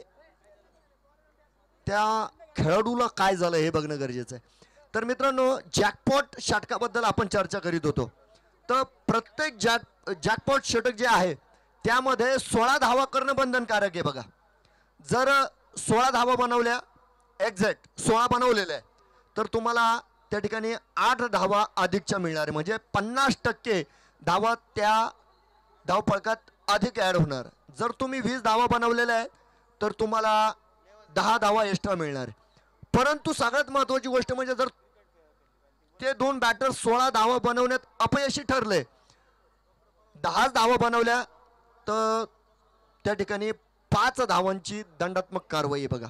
त्या खेळाडूला काय झालं हे बघणं गरजेचं आहे. तर मित्रांनो जॅकपॉट षटकाबद्दल आपण चर्चा करीत होतो. तर प्रत्येक जॅकपॉट षटक जे आहे त्यामध्ये 16 धावा करणं बंधनकारक आहे बघा. जर 16 धावा बनवल्या, एक्झॅक्ट 16 बनवलेल्या आहे, तर तुम्हाला त्या ठिकाणी 8 धावा अधिकच्या मिळणार आहे. म्हणजे 50% धावा त्या धावफलकात अधिक ऍड होणार. जर तुम्ही 20 धावा बनवलेल्या आहेत तर तुम्हाला 10 धावा एक्स्ट्रा मिळणार. परंतु सगळ्यात महत्वाची गोष्ट म्हणजे जर ते 2 बॅटर 16 धावा बनवण्यात अपयशी ठरले, 10 धावा बनवल्या, तर त्या ठिकाणी 5 धावांची दंडात्मक कारवाई बघा.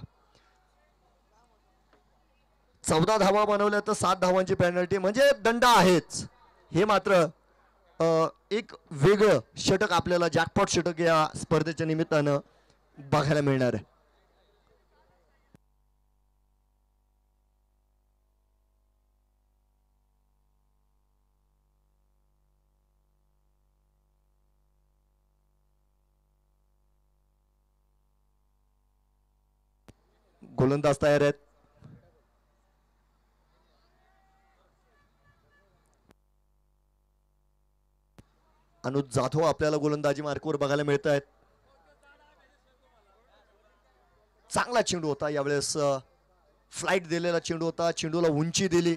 14 धावा बनवल्या तर 7 धावांची पेनल्टी, म्हणजे दंड आहेच. हे मात्र एक वेगळं षटक आपल्याला जॅकपॉट षटक या स्पर्धेच्या निमित्तानं बघायला मिळणार आहे. गोलंदाज तयार आहेत. अनुज जाधव आपल्याला गोलंदाजी मार्कवर बघायला मिळत आहेत. चांगला चेंडू होता यावेळेस, फ्लाइट दिलेला चेंडू होता. चेंडूला उंची दिली,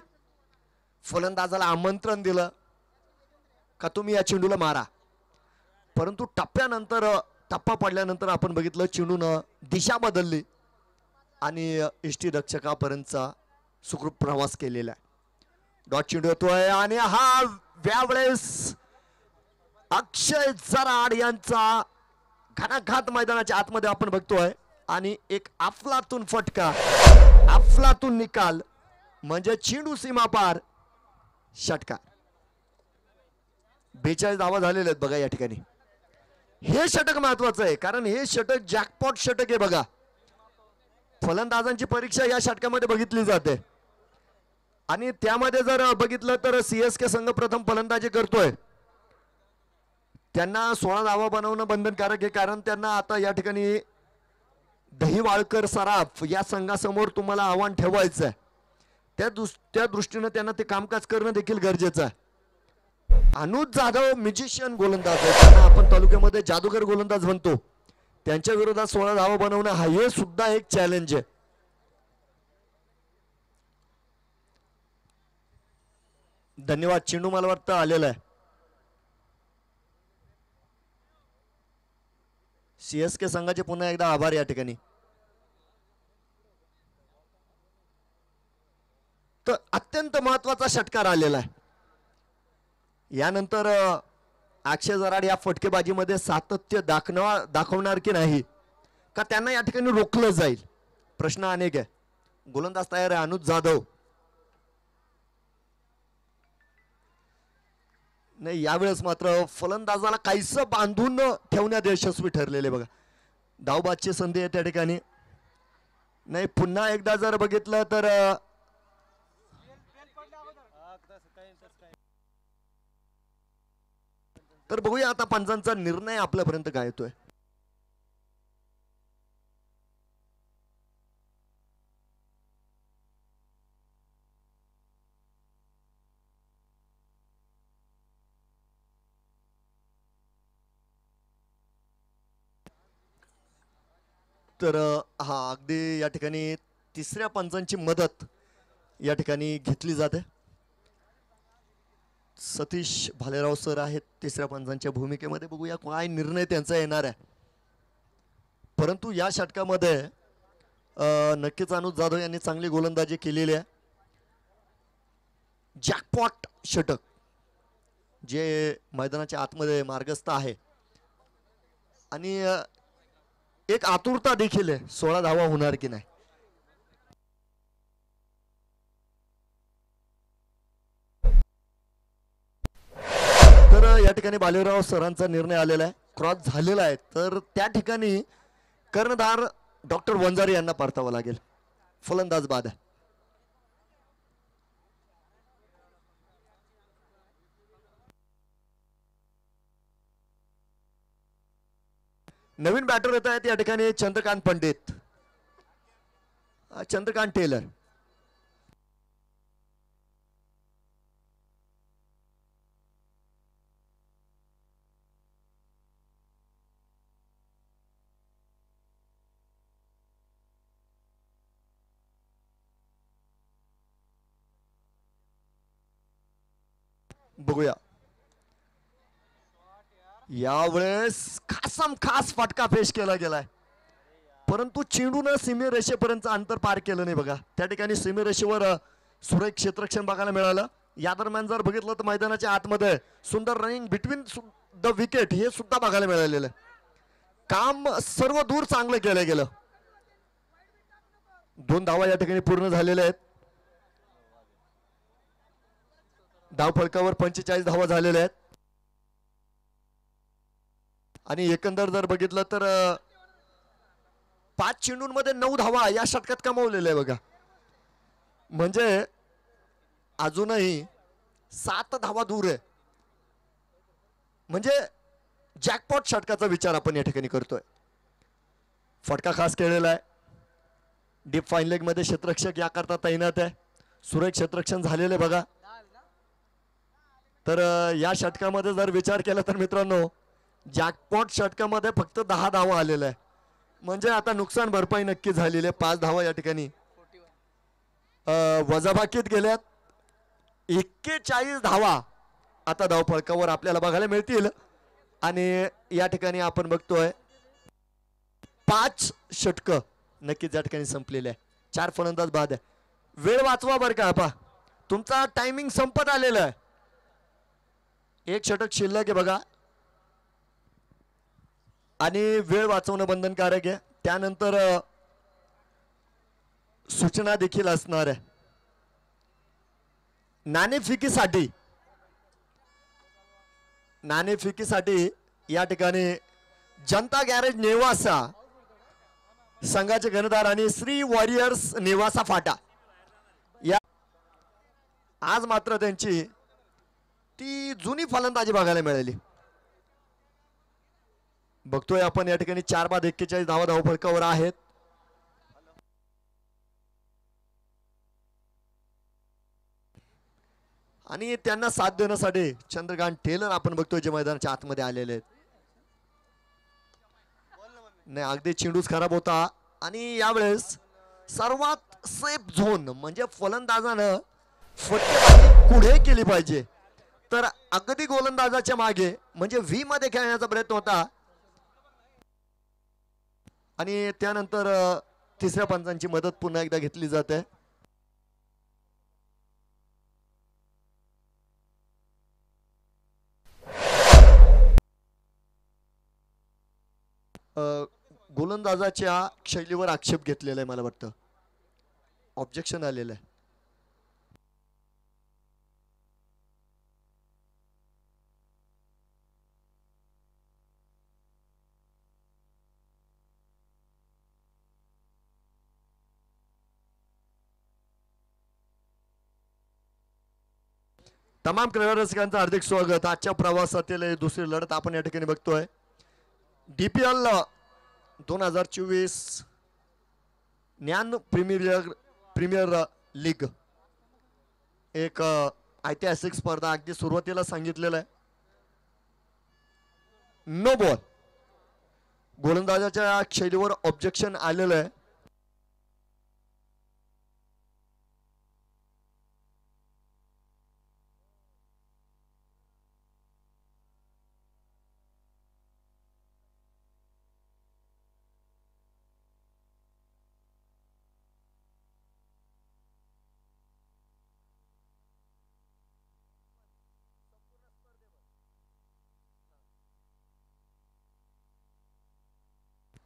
फलंदाजाला आमंत्रण दिलं का तुम्ही या चेंडूला मारा. परंतु टप्पा पडल्यानंतर आपण बघितलं चेंडूनं दिशा बदलली आणि इष्टी रक्षकापर्यंतचा सुखरूप प्रवास केलेला आहे. डॉट चेंडू येतोय आणि हा यावेळेस अक्षय जराड यांचा घणाघात मैदानाच्या आतमध्ये आपण बघतोय. आणि एक अफलातून फटका, अफलातून निकाल, म्हणजे चेंडू सीमा पार, षटकार. 42 धावा झालेले आहेत बघा या ठिकाणी. हे षटक महत्वाचं आहे कारण हे षटक जॅकपॉट षटक आहे बघा. फलंदाजांची परीक्षा या षटकामध्ये बघितली जाते आणि त्यामध्ये जर बघितलं तर सीएसके संघ प्रथम फलंदाजी करतोय. त्यांना 16 धावा बनवणं बंधनकारक आहे कारण त्यांना आता या ठिकाणी दहिवाळकर सराफ या संघासमोर तुम्हाला आव्हान ठेवायचं आहे. त्या दृष्टीने त्यांना ते कामकाज करणं देखील गरजेचं आहे. अनुज जाधव म्युझिशियन गोलंदाज आहे, त्यांना आपण तालुक्यामध्ये जादूगर गोलंदाज म्हणतो. त्यांच्या विरोधात 16 धावा बनवणं हा हे सुद्धा एक चॅलेंज आहे. धन्यवाद. चेंडू मला वाटतं आलेला आहे. सीएसके संघाचे पुन्हा एकदा आभार या ठिकाणी. तर अत्यंत महत्वाचा षटकार आलेला आहे. यानंतर अक्षय जराड या फटकेबाजीमध्ये सातत्य दाखवणार की नाही, का त्यांना या ठिकाणी रोखलं जाईल, प्रश्न अनेक आहे. गोलंदाज तयार आहे अनुज जाधव. नाही, यावेळेस मात्र फलंदाजाला काहीसं बांधून ठेवण्यात यशस्वी ठरलेले बघा. धावबादची संधी आहे त्या ठिकाणी. नाही, पुन्हा एकदा जर बघितलं तर बघूया आता पंचांचा निर्णय आपल्यापर्यंत काय येतोय. तर हा अगदी या ठिकाणी तिसऱ्या पंचांची मदत या ठिकाणी घेतली जाते. सतीश भालेराव सर आहेत तिसऱ्या पंचांच्या भूमिकेमध्ये. बघूया काय निर्णय त्यांचा येणार आहे. परंतु या षटकामध्ये नक्कीच अनुज जाधव यांनी चांगली गोलंदाजी केलेली आहे. जॅकपॉट षटक जे मैदानाच्या आतमध्ये मार्गस्थ आहे आणि एक आतुरता देखील आहे 16 धावा होणार की नाही. तर या ठिकाणी बालेराव सरांचा निर्णय आलेला आहे, क्रॉस झालेला आहे. तर त्या ठिकाणी कर्णधार डॉक्टर वंजारी यांना परतावं लागेल. फलंदाज बाद आहे. नवीन बॅटर येत आहेत या ठिकाणी चंद्रकांत पंडित, चंद्रकांत टेलर. बघूया यावेळेस खास फटका पेश केला गेलाय, परंतु चेंडून सीमेरेषेपर्यंत अंतर पार केलं नाही बघा. त्या ठिकाणी सीमेरेषेवर सुरेख क्षेत्ररक्षण बघायला मिळालं. या दरम्यान जर बघितलं तर मैदानाच्या आतमध्ये सुंदर रनिंग बिटवीन द विकेट हे सुद्धा बघायला मिळालेलं. काम सर्व दूर चांगलं केलं गेलं. 2 धावा या ठिकाणी पूर्ण झालेल्या आहेत. धावफलकावर 45 धावा झालेल्या आहेत आणि एकंदर जर बघितलं तर 5 चेंडूंमध्ये 9 धावा या षटकात कमावलेल्या आहे बघा. म्हणजे अजूनही 7 धावा दूर आहे. म्हणजे जॅकपॉट षटकाचा विचार आपण या ठिकाणी करतोय. फटका खास केलेला आहे. डीप फाईन लेग मध्ये क्षेत्ररक्षक याकरता तैनात आहे. सुरेख क्षेत्ररक्षण झालेले बघा. तर या षटकामध्ये जर विचार केला तर मित्रांनो जॅकपॉट षटकामध्ये फक्त 10 धावा आलेल्या आहे. म्हणजे आता नुकसान भरपाई नक्की झालेली आहे. 5 धावा या ठिकाणी वजाबाकीत गेल्यात. 41 धावा आता धावफलकावर आपल्याला बघायला मिळतील आणि या ठिकाणी आपण बघतोय 5 षटक नक्कीच या ठिकाणी संपलेले आहे. 4 फलंदाज बाद आहे. वेळ वाचवा बरं का. आपा तुमचा टायमिंग संपत आलेला आहे. 1 षटक शिल्लक आहे बघा आणि वेळ वाचवणं बंधनकारक आहे. त्यानंतर सूचना देखील असणार आहे. नाणेफेकीसाठी या ठिकाणी जनता गॅरेज नेवासा संघाचे कर्णधार आणि श्री वॉरियर्स नेवासा फाटा या आज मात्र त्यांची ती जुनी फलंदाजी बघायला मिळाली. बघतोय आपण या ठिकाणी 4 बाद 41 धावा धावफलकावर आहेत. आणि त्यांना साथ देण्यासाठी चंद्रकांत टेलर आपण बघतोय जे मैदानाच्या आतमध्ये आलेले आहेत. नाही अगदी चेंडूच खराब होता आणि यावेळेस सर्वात सेफ झोन म्हणजे फलंदाजानं फटकेबाजी पुढे केली पाहिजे. तर अगदी गोलंदाजाच्या मागे म्हणजे व्ही मध्ये खेळण्याचा प्रयत्न होता आणि त्यानंतर तिसऱ्या पंचांची मदत पुन्हा एकदा घेतली जाते. गोलंदाजाच्या शैलीवर आक्षेप घेतलेला आहे मला वाटतं. ऑब्जेक्शन आलेलं आहे. तमाम क्रीडा रसिकांचं हार्दिक स्वागत. आजच्या प्रवासातील दुसरी लढत आपण या ठिकाणी बघतोय. DPL 2024 ज्ञान प्रीमियर लीग एक ऐतिहासिक स्पर्धा. अगदी सुरुवातीला सांगितलेलं आहे नो बॉल. गोलंदाजाच्या शैलीवर ऑब्जेक्शन आलेलं आहे.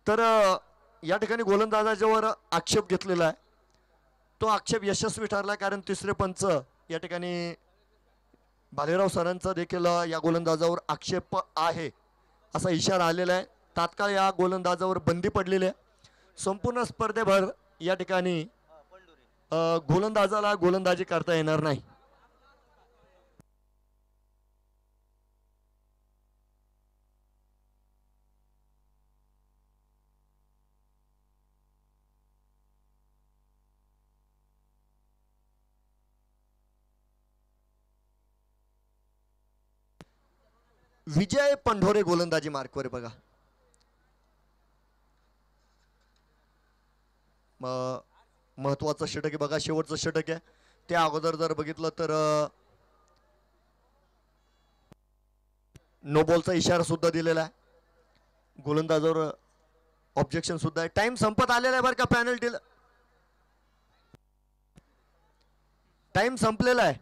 तर या ठिकाणी गोलंदाजाच्यावर आक्षेप घेतलेला आहे. तो आक्षेप यशस्वी ठरला कारण तिसरे पंच या ठिकाणी भालेराव सरांचा देखील या गोलंदाजावर आक्षेप आहे असा इशारा आलेला आहे. तात्काळ या गोलंदाजावर बंदी पडलेली आहे. संपूर्ण स्पर्धेभर या ठिकाणी गोलंदाजाला गोलंदाजी करता येणार नाही. विजय पंढोरे गोलंदाजी मार्कवर बघा. महत्वाचं षटक आहे बघा. शेवटचं षटक आहे. त्या अगोदर जर बघितलं तर नो बॉलचा इशारा सुद्धा दिलेला आहे. गोलंदाजावर ऑब्जेक्शन सुद्धा आहे. टाइम संपत आलेला आहे बरं का. पेनल्टीला टाइम संपलेला आहे.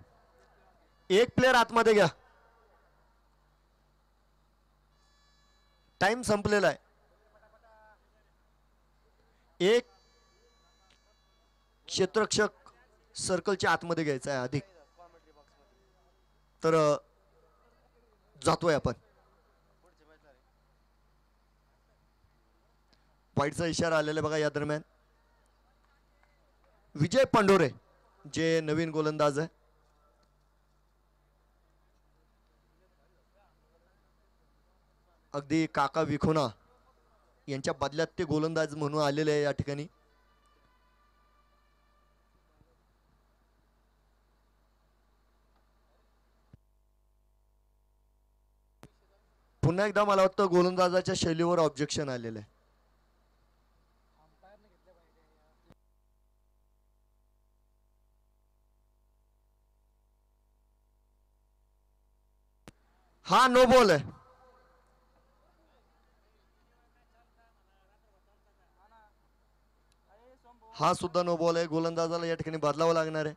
एक प्लेअर आतमध्ये घ्या. टाइम संपलेला आहे. एक क्षेत्ररक्षक सर्कलच्या आतमध्ये घ्यायचा आहे अधिक. तर जातोय आपण. वाईटचा इशारा आलेला बघा. या दरम्यान विजय पंढोरे जे नवीन गोलंदाज आहे अगदी काका विखोना यांच्या बदल्यात ते गोलंदाज म्हणून आलेले आहे या ठिकाणी. पुन्हा एकदा मला वाटतं गोलंदाजाच्या शैलीवर ऑब्जेक्शन आलेलं आहे. हा नो बॉल आहे. हा सुद्धा नो बॉल आहे. गोलंदाजाला या ठिकाणी बदलावं लागणार आहे.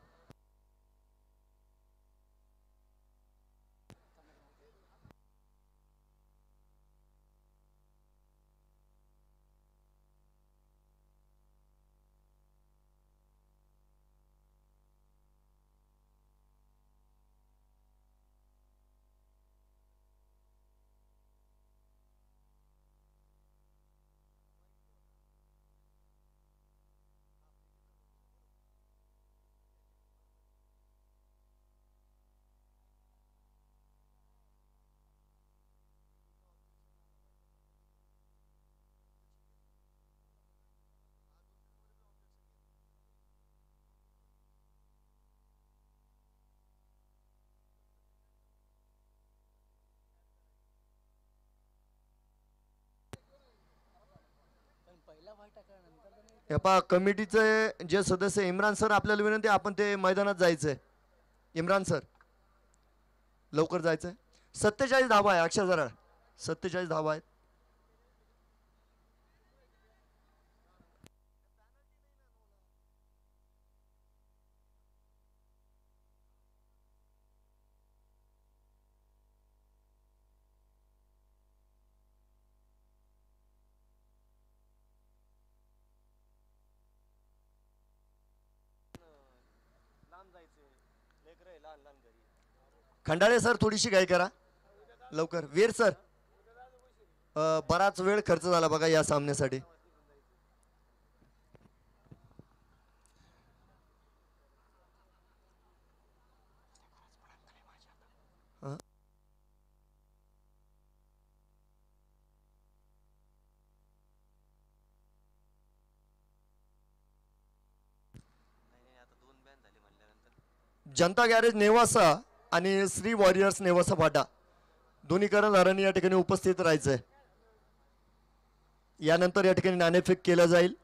कमिटीचे जे सदस्य इम्रान सर आपल्याला विनंती आपण ते मैदानात जायचंय. इम्रान सर लवकर जायचंय. 47 धावा आहे अक्षय जरा. 47 धावा आहेत. खंडाळे सर थोडीशी घाई करा लवकर. वीर सर बराच वेळ खर्च झाला बघा या सामन्यासाठी. हं? जनता गॅरेज नेवासा आणि श्री वॉरियर्स नेवासा फाटा दोन्ही कर्णधारांनी या ठिकाणी उपस्थित राहायचंय. यानंतर या ठिकाणी नाणेफेक केलं जाईल.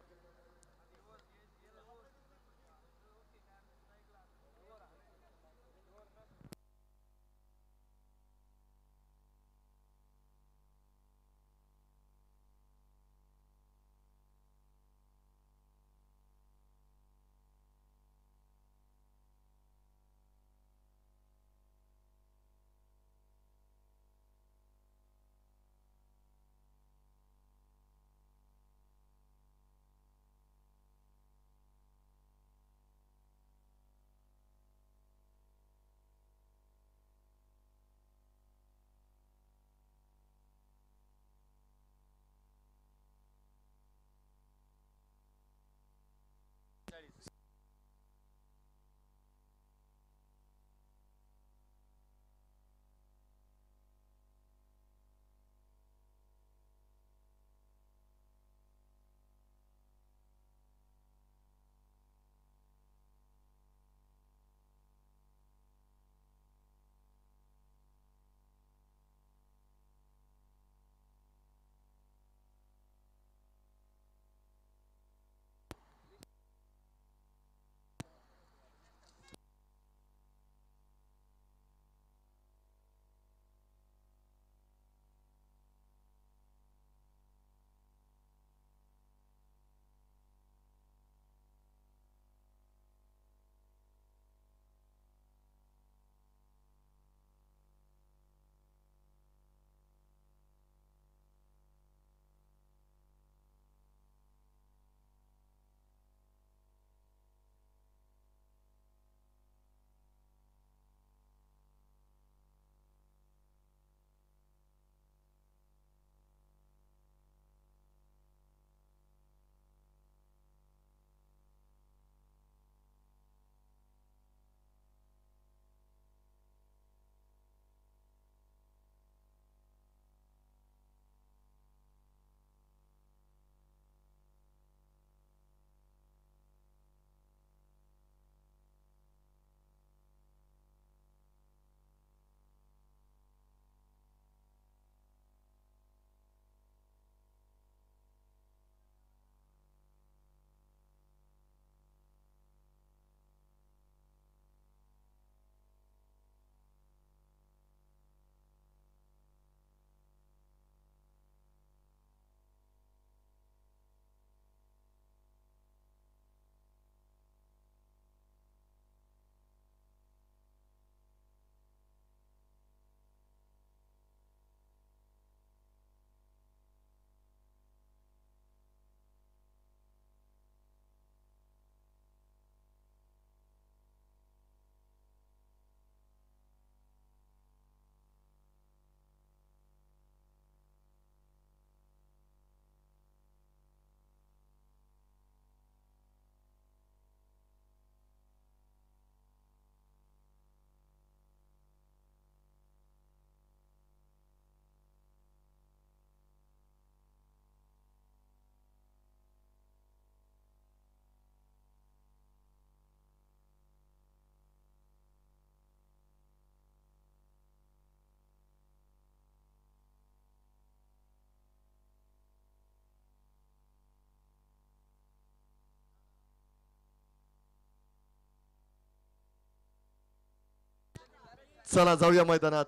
चला जाऊया मैदानात.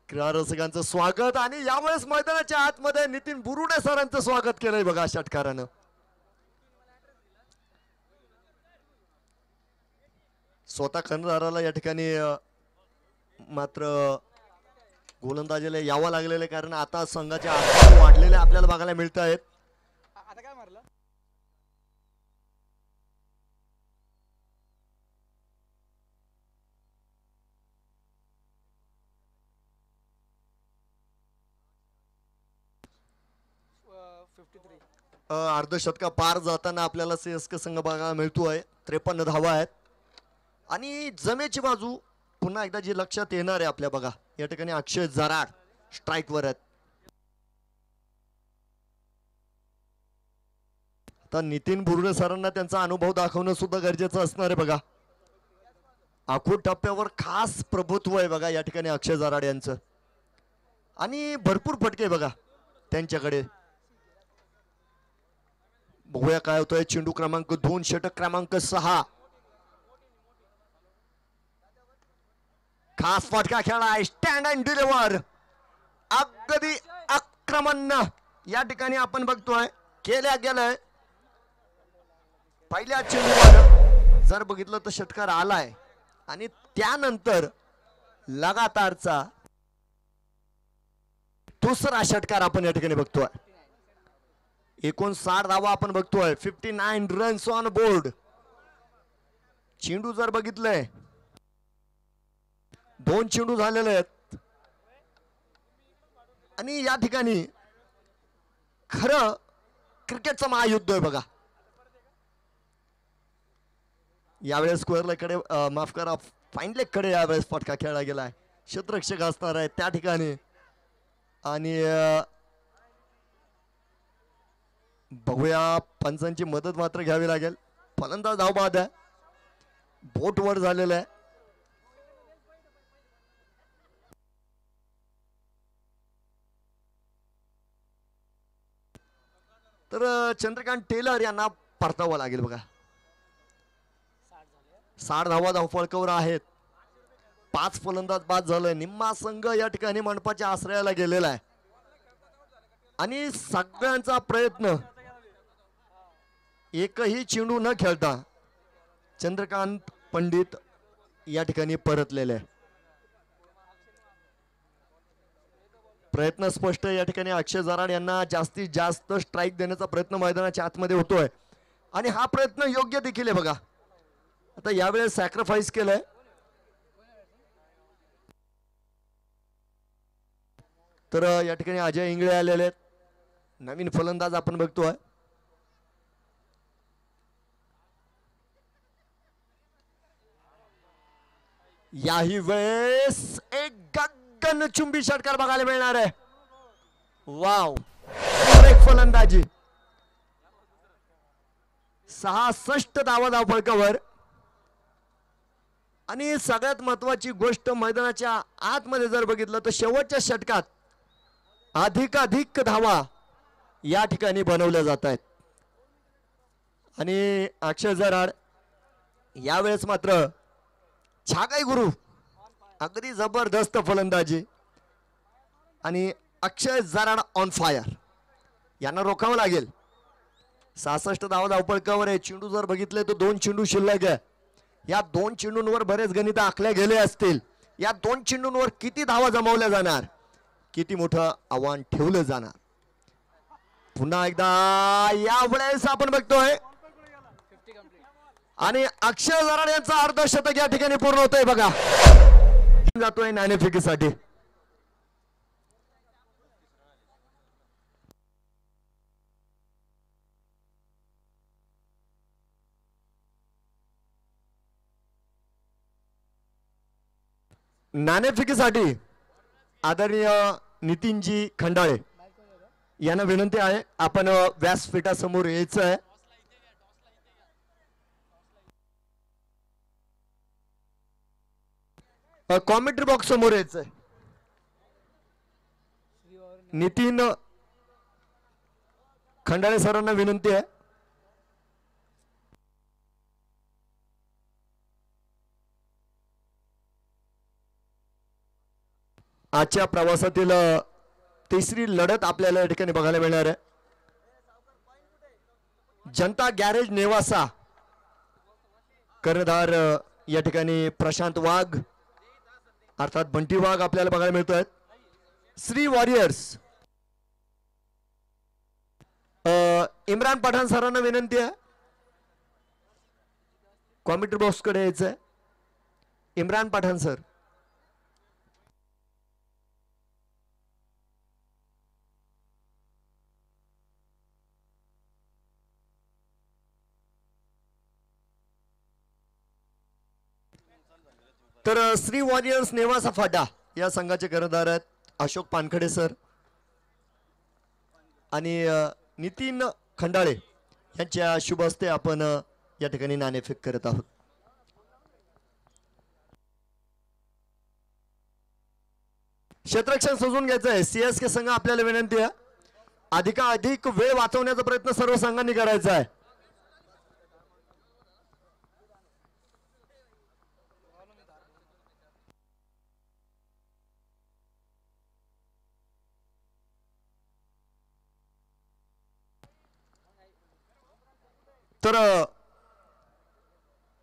क्रीडा रसिकांचं स्वागत आणि यावेळेस मैदानाच्या आतमध्ये नितीन बुरुडे सरांचं स्वागत केलंय बघा षटकारानं. स्वतः कर्णधाराला या ठिकाणी मात्र गोलंदाजीला यावं लागलेलं आहे, कारण आता संघाचे आकडे वाढलेले आपल्याला बघायला मिळत आहेत. आता काय मारलं 53 अर्धशतका पार जाताना आपल्याला सीएसके संघ बघायला मिळतोय. 53 धावा आहेत आणि जमेची बाजू पुन्हा एकदा जी लक्षात येणार आहे आपल्या बघा, या ठिकाणी अक्षय जराड स्ट्राईक वर आहेत. आता नितीन बुरुडे सरांना त्यांचा अनुभव दाखवणं सुद्धा गरजेचं असणार आहे बघा. आखूड टप्प्यावर खास प्रभुत्व आहे बघा या ठिकाणी अक्षय जराड यांचं आणि भरपूर फटके बघा त्यांच्याकडे. बघूया काय होतंय. चेंडू क्रमांक 2 षटक क्रमांक 6 खास फटका खेळाय. स्टँड अँड डिलिव्हर अगदी आक्रमण या ठिकाणी आपण बघतोय केल्या गेलंय. पहिल्या चेंडूवर जर बघितलं तर षटकार आलाय आणि त्यानंतर लगातारचा दुसरा षटकार आपण या ठिकाणी बघतोय. 59 धावा आपण बघतोय. 59 रन्स ऑन बोर्ड. चेंडू जर बघितलंय 2 चेंडू झालेले आहेत आणि या ठिकाणी खरं क्रिकेटचं महायुद्ध आहे बघा. यावेळेस स्क्वेअर लेग कडे माफ करा फाईन लेग कडे यावेळेस फटका खेळला गेलाय. क्षेत्ररक्षक असणार आहे त्या ठिकाणी आणि बघूया पंचांची मदत मात्र घ्यावी लागेल. फलंदाज धाव बाद आहे. बोट वर झालेला आहे. तर चंद्रकांत टेलर यांना परतावं लागेल बघा. 60 धावा धावफलकावर आहेत. 5 फलंदाज बाद झाले. निम्मा संघ या ठिकाणी मंडपाच्या आश्रयाला गेलेला आहे आणि सगळ्यांचा प्रयत्न एकही चेंडू न खेळता चंद्रकांत पंडित या ठिकाणी परतलेले आहे. प्रयत्न स्पष्ट या ठिकाणी अक्षय जराड यांना जास्तीत जास्त स्ट्राईक देण्याचा प्रयत्न मैदानाच्या आतमध्ये होतोय आणि हा प्रयत्न योग्य देखील आहे बघा. आता यावेळेस सॅक्रिफाईस केलंय. तर या ठिकाणी अजय इंगळे आलेले आहेत. नवीन फलंदाज आपण बघतोय. याही वेळेस एक गगनचुंबी षटकार बघायला मिळणार आहे. वाव एक फलंदाजी. 66 धावा धावफलकावर आणि सगळ्यात महत्वाची गोष्ट मैदानाच्या आतमध्ये जर बघितलं तर शेवटच्या षटकात अधिकाधिक धावा या ठिकाणी बनवल्या जात आहेत आणि अक्षय जराड यावेळेस मात्र छागाई गुरु अगदी जबरदस्त फलंदाजी आणि अक्षय जराड ऑन फायर यांना रोखावं लागेल. 66 धावा धावफलकावर आहे. चेंडू जर बघितले तर 2 चेंडू शिल्लक आहे. या 2 चेंडूंवर बरेच गणित आखले गेले असतील. या 2 चेंडूंवर किती धावा जमवल्या जाणार, किती मोठं आव्हान ठेवलं जाणार. पुन्हा एकदा यावेळेस आपण बघतोय आणि अक्षय जराड यांचा अर्धशतक या ठिकाणी पूर्ण होतोय बघा. जातोय नाणेफेकीसाठी. नाणेफेकीसाठी आदरणीय नितीनजी खंडाळे यांना विनंती आहे आपण व्यासपीठासमोर यायचं आहे. कॉमेंट्री बॉक्स समोर यायचंय. नितीन खंडाळे सरांना विनंती आहे. आजच्या प्रवासातील तिसरी लढत आपल्याला या ठिकाणी बघायला मिळणार आहे. जनता गॅरेज नेवासा कर्णधार या ठिकाणी प्रशांत वाघ अर्थात बंटी वाघ आपल्याला बघायला मिळत आहेत. श्री वॉरियर्स इम्रान पठाण सरांना विनंती आहे कॉमेंट्री बॉक्स कडे यायचंय. इम्रान पठाण सर. तर श्री वॉरियर्स नेवासा फाटा या संघाचे कर्णधार आहेत अशोक पानखडे सर आणि नितीन खंडाळे यांच्या शुभ हस्ते आपण या ठिकाणी नाणेफेक करत आहोत. क्षेत्ररक्षण सजवून घ्यायचं आहे. सीएसके संघ आपल्याला विनंती आहे अधिकाधिक वेळ वाचवण्याचा प्रयत्न सर्व संघांनी करायचा आहे. तर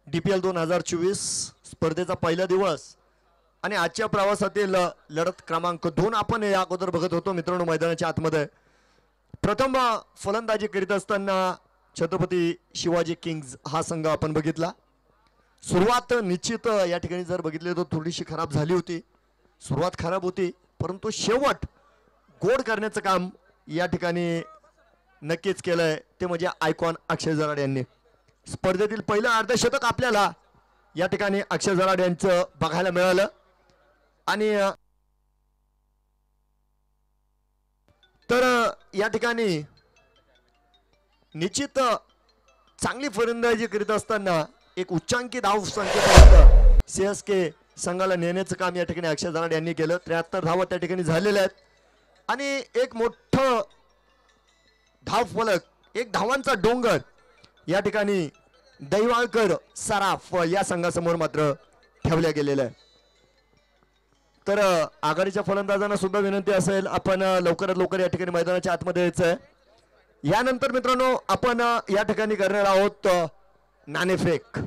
DPL 2024 स्पर्धेचा पहिला दिवस आणि आजच्या प्रवासातील लढत क्रमांक 2 आपण या अगोदर बघत होतो मित्रांनो. मैदानाच्या आतमध्ये प्रथम फलंदाजी करीत असताना छत्रपती शिवाजी किंग्ज हा संघ आपण बघितला. सुरुवात निश्चित या ठिकाणी जर बघितले तर थोडीशी खराब झाली होती. सुरुवात खराब होती परंतु शेवट गोड करण्याचं काम या ठिकाणी नक्कीच केलंय ते म्हणजे आयकॉन अक्षय जराड यांनी. स्पर्धेतील पहिलं अर्धशतक आपल्याला या ठिकाणी अक्षय जराड यांचं बघायला मिळालं आणि तर या ठिकाणी निश्चित चांगली फलंदाजी करीत असताना एक उच्चांकी धाव संख्येपर्यंत CSK संघाला नेण्याचं काम या ठिकाणी अक्षय जराड यांनी केलं. 73 धावा त्या ठिकाणी झालेल्या आहेत आणि एक मोठं धाव फलक एक धावांचा डोंगर या ठिकाणी दैवाळकर सराफ या संघासमोर मात्र ठेवल्या गेलेला आहे. तर आघाडीच्या फलंदाजांना सुद्धा विनंती असेल आपण लवकरात लवकर या ठिकाणी मैदानाच्या आतमध्ये यायचंय. यानंतर मित्रांनो आपण या ठिकाणी करणार आहोत नाणेफेक.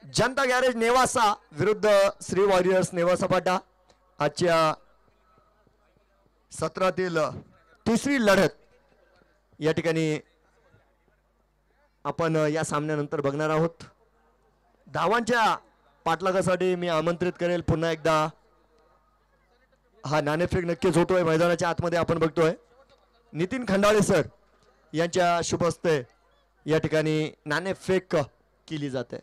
जनता गॅरेज नेवासा विरुद्ध श्री वॉरियर्स नेवासा फाटा आजच्या सत्रातील तिसरी लढत या ठिकाणी आपण या सामन्यानंतर बघणार आहोत. धावांच्या पाठलागासाठी मी आमंत्रित करेल पुन्हा एकदा. हा नाणेफेक नक्कीच होतोय मैदानाच्या आतमध्ये आपण बघतोय. नितीन खंडाळे सर यांच्या शुभ हस्ते या ठिकाणी नाणेफेक केली जाते.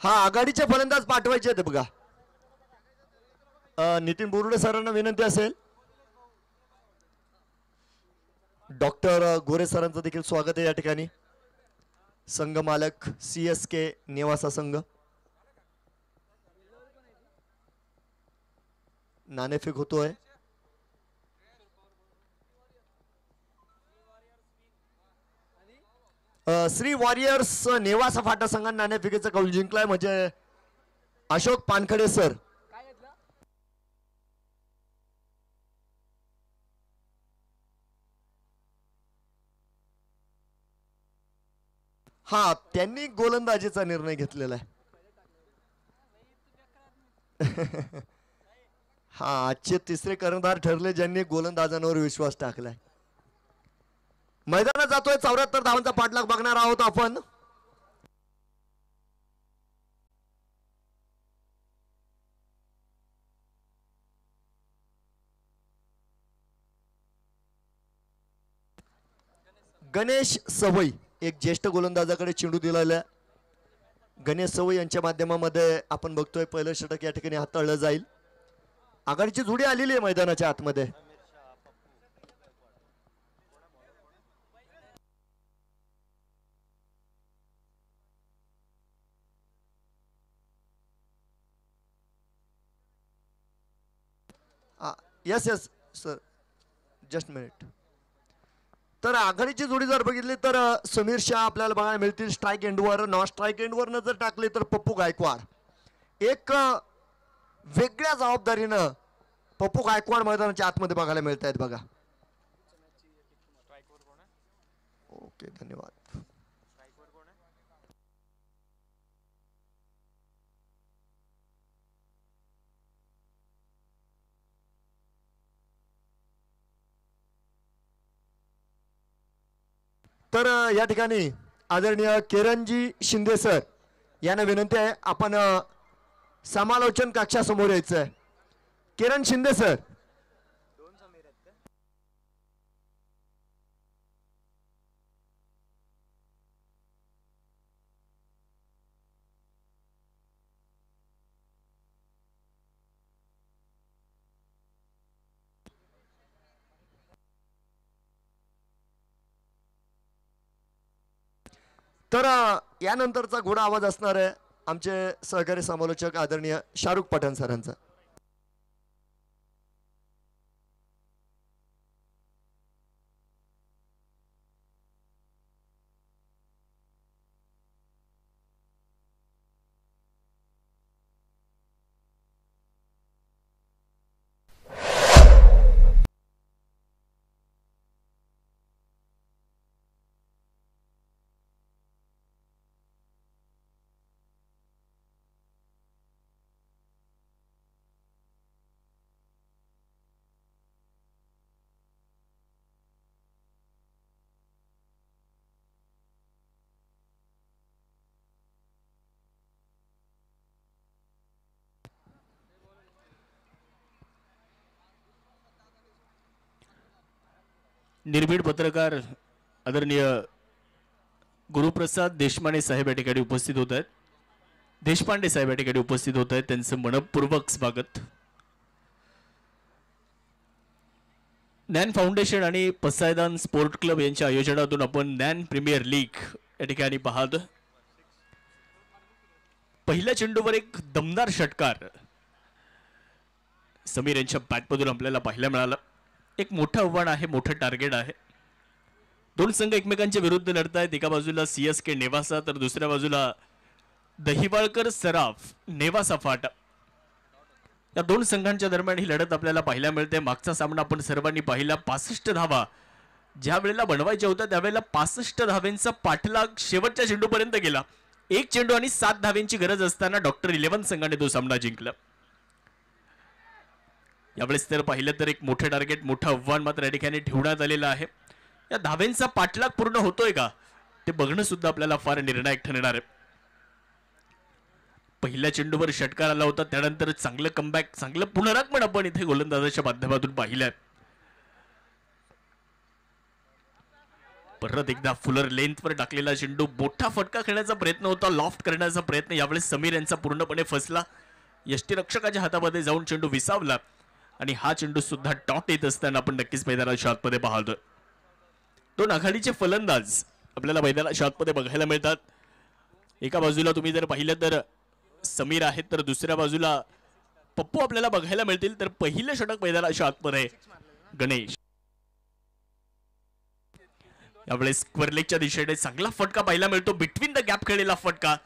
हा आघाडीचे फलंदाज पाठवायचे आहेत बघा. नितीन बोरुडे सरांना विनंती असेल. डॉक्टर गोरे सरांचं देखील स्वागत आहे या ठिकाणी. संघ मालक CSK नेवासा संघ. नाणेफेक होतोय. श्री वॉरियर्स नेवासा फाटा संघाने नाणेफेकीचा कौल जिंकलाय म्हणजे अशोक पानखडे सर. हा त्यांनी गोलंदाजीचा निर्णय घेतलेला आहे. हा आजचे तिसरे कर्णधार ठरले ज्यांनी गोलंदाजांवर विश्वास टाकलाय. मैदानात जातोय 74 धावांचा पाठलाग बघणार आहोत आपण. गणेश सवई एक ज्येष्ठ गोलंदाजाकडे चेंडू दिलेला. गणेश सवई यांच्या माध्यमामध्ये आपण बघतोय पहिलं षटक या ठिकाणी हाताळलं जाईल. आघाडीची जोडी आलेली आहे मैदानाच्या आतमध्ये. Yes yes sir just minute. तर आघाडीची जोडी जर बघितली तर समीर शाह आपल्याला बघायला मिळतील स्ट्राईक एंडवर. नॉन स्ट्राईक एंडवर जर टाकली तर पप्पू गायकवाड एक वेगळ्या जबाबदारीनं पप्पू गायकवाड मैदानाच्या आतमध्ये बघायला मिळत आहेत बघा. ओके धन्यवाद. तर या ठिकाणी आदरणीय किरणजी शिंदे सर यांना विनंती आहे आपण समालोचन कक्षासमोर यायचं आहे. किरण शिंदे सर. तर यानंतरचा घोडा आवाज असणार आहे आमचे सहकारी समालोचक आदरणीय शाहरुख पठाण सरांचा. निर्भीड पत्रकार आदरणीय गुरुप्रसाद देशमाने साहेब या ठिकाणी उपस्थित होत आहेत. देशपांडे साहेब या ठिकाणी उपस्थित होत आहेत. त्यांचं मनपूर्वक स्वागत. ज्ञान फाउंडेशन आणि पसायदान स्पोर्ट क्लब यांच्या आयोजनातून आपण ज्ञान प्रीमियर लीग या ठिकाणी पाहतो. पहिल्या चेंडूवर एक दमदार षटकार समीर यांच्या बॅटमधून आपल्याला पाहायला मिळाला. एक मोठं आव्हान आहे, मोठं टार्गेट आहे. दोन संघ एकमेकांच्या विरुद्ध लढतायत. एका बाजूला CSK नेवासा तर दुसऱ्या बाजूला दहिवाळकर सराफ नेवासा फाटा. या दोन संघांच्या दरम्यान ही लढत आपल्याला पाहायला मिळते. मागचा सामना आपण सर्वांनी पाहिला. 65 धावा ज्या वेळेला बनवायच्या होत्या त्यावेळेला 65 धाव्यांचा पाठलाग शेवटच्या चेंडूपर्यंत गेला. एक चेंडू आणि 7 धाव्यांची गरज असताना डॉक्टर 11 संघाने तो सामना जिंकला. यावेळेस तर पाहिलं तर एक मोठं टार्गेट, मोठं आव्हान मात्र या ठिकाणी ठेवण्यात आलेलं आहे. या धाव्यांचा पाठलाग पूर्ण होतोय का ते बघणं सुद्धा आपल्याला फार निर्णायक ठरणार आहे. पहिल्या चेंडूवर षटकार आला होता, त्यानंतर चांगलं कमबॅक, चांगलं पुनरागमन आपण इथे गोलंदाजाच्या माध्यमातून पाहिलंय. परत एकदा फुलर लेंथवर टाकलेला चेंडू, मोठा फटका खेळण्याचा प्रयत्न होता, लॉफ्ट करण्याचा प्रयत्न यावेळेस समीर यांचा पूर्णपणे फसला. यष्टीरक्षकाच्या हातामध्ये जाऊन चेंडू विसावला आणि हा चेंडू सुद्धा डॉट येत असताना आपण नक्कीच मैदानाच्या आतमध्ये पाहतोय. दोन आघाडीचे फलंदाज आपल्याला मैदानाच्या आतमध्ये बघायला मिळतात. एका बाजूला तुम्ही जर पाहिलं तर समीर आहेत तर दुसऱ्या बाजूला पप्पू आपल्याला बघायला मिळतील. तर पहिलं षटक मैदानाच्या आतमध्ये गणेश. यावेळेस स्क्वेअरलेगच्या दिशेने चांगला फटका पाहायला मिळतो. बिटवीन द गॅप खेळलेला फटका.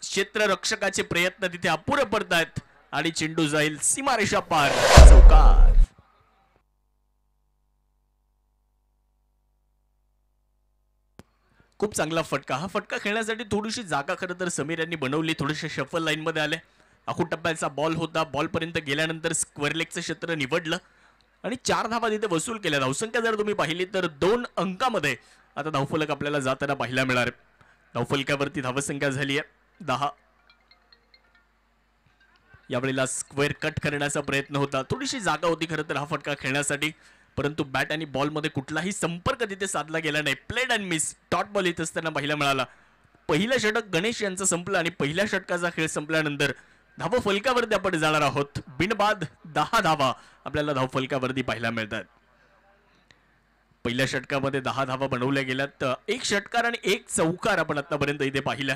क्षेत्ररक्षकाचे प्रयत्न तिथे अपुरे पडतायत आणि चेंडू जाईल सीमारेषा पार, चौकार. खूप चांगला फटका. हा फटका खेळण्यासाठी थोडीशी जागा खरं तर समीर यांनी बनवली. थोडेसे शफल लाईन मध्ये आले. आखूड टप्प्याचा बॉल होता. बॉल पर्यंत गेल्यानंतर स्क्वेअरलेगचं क्षेत्र निवडलं आणि 4 धावा तिथे वसूल केल्या. धावसंख्या जर तुम्ही पाहिली तर 2 अंकामध्ये आता धावफलक आपल्याला जाताना पाहायला मिळणार आहे. धावफलकावरती धावसंख्या झाली आहे 10. यावेळेला स्क्वेअर कट करण्याचा प्रयत्न होता. थोडीशी जागा होती खरं तर हा फटका खेळण्यासाठी, परंतु बॅट आणि बॉल मध्ये कुठलाही संपर्क तिथे साधला गेला नाही. Played and miss. Dot ball येत असताना पाहायला मिळाला. पहिलं षटक गणेश यांचं संपलं आणि पहिल्या षटकाचा खेळ संपल्यानंतर धावफलकावरती आपण जाणार आहोत. बिनबाद 10 धावा आपल्याला धावफलकावरती पाहायला मिळतात. पहिल्या षटकामध्ये 10 धावा बनवल्या गेल्यात. एक षटकार आणि एक चौकार आपण आतापर्यंत इथे पाहिला.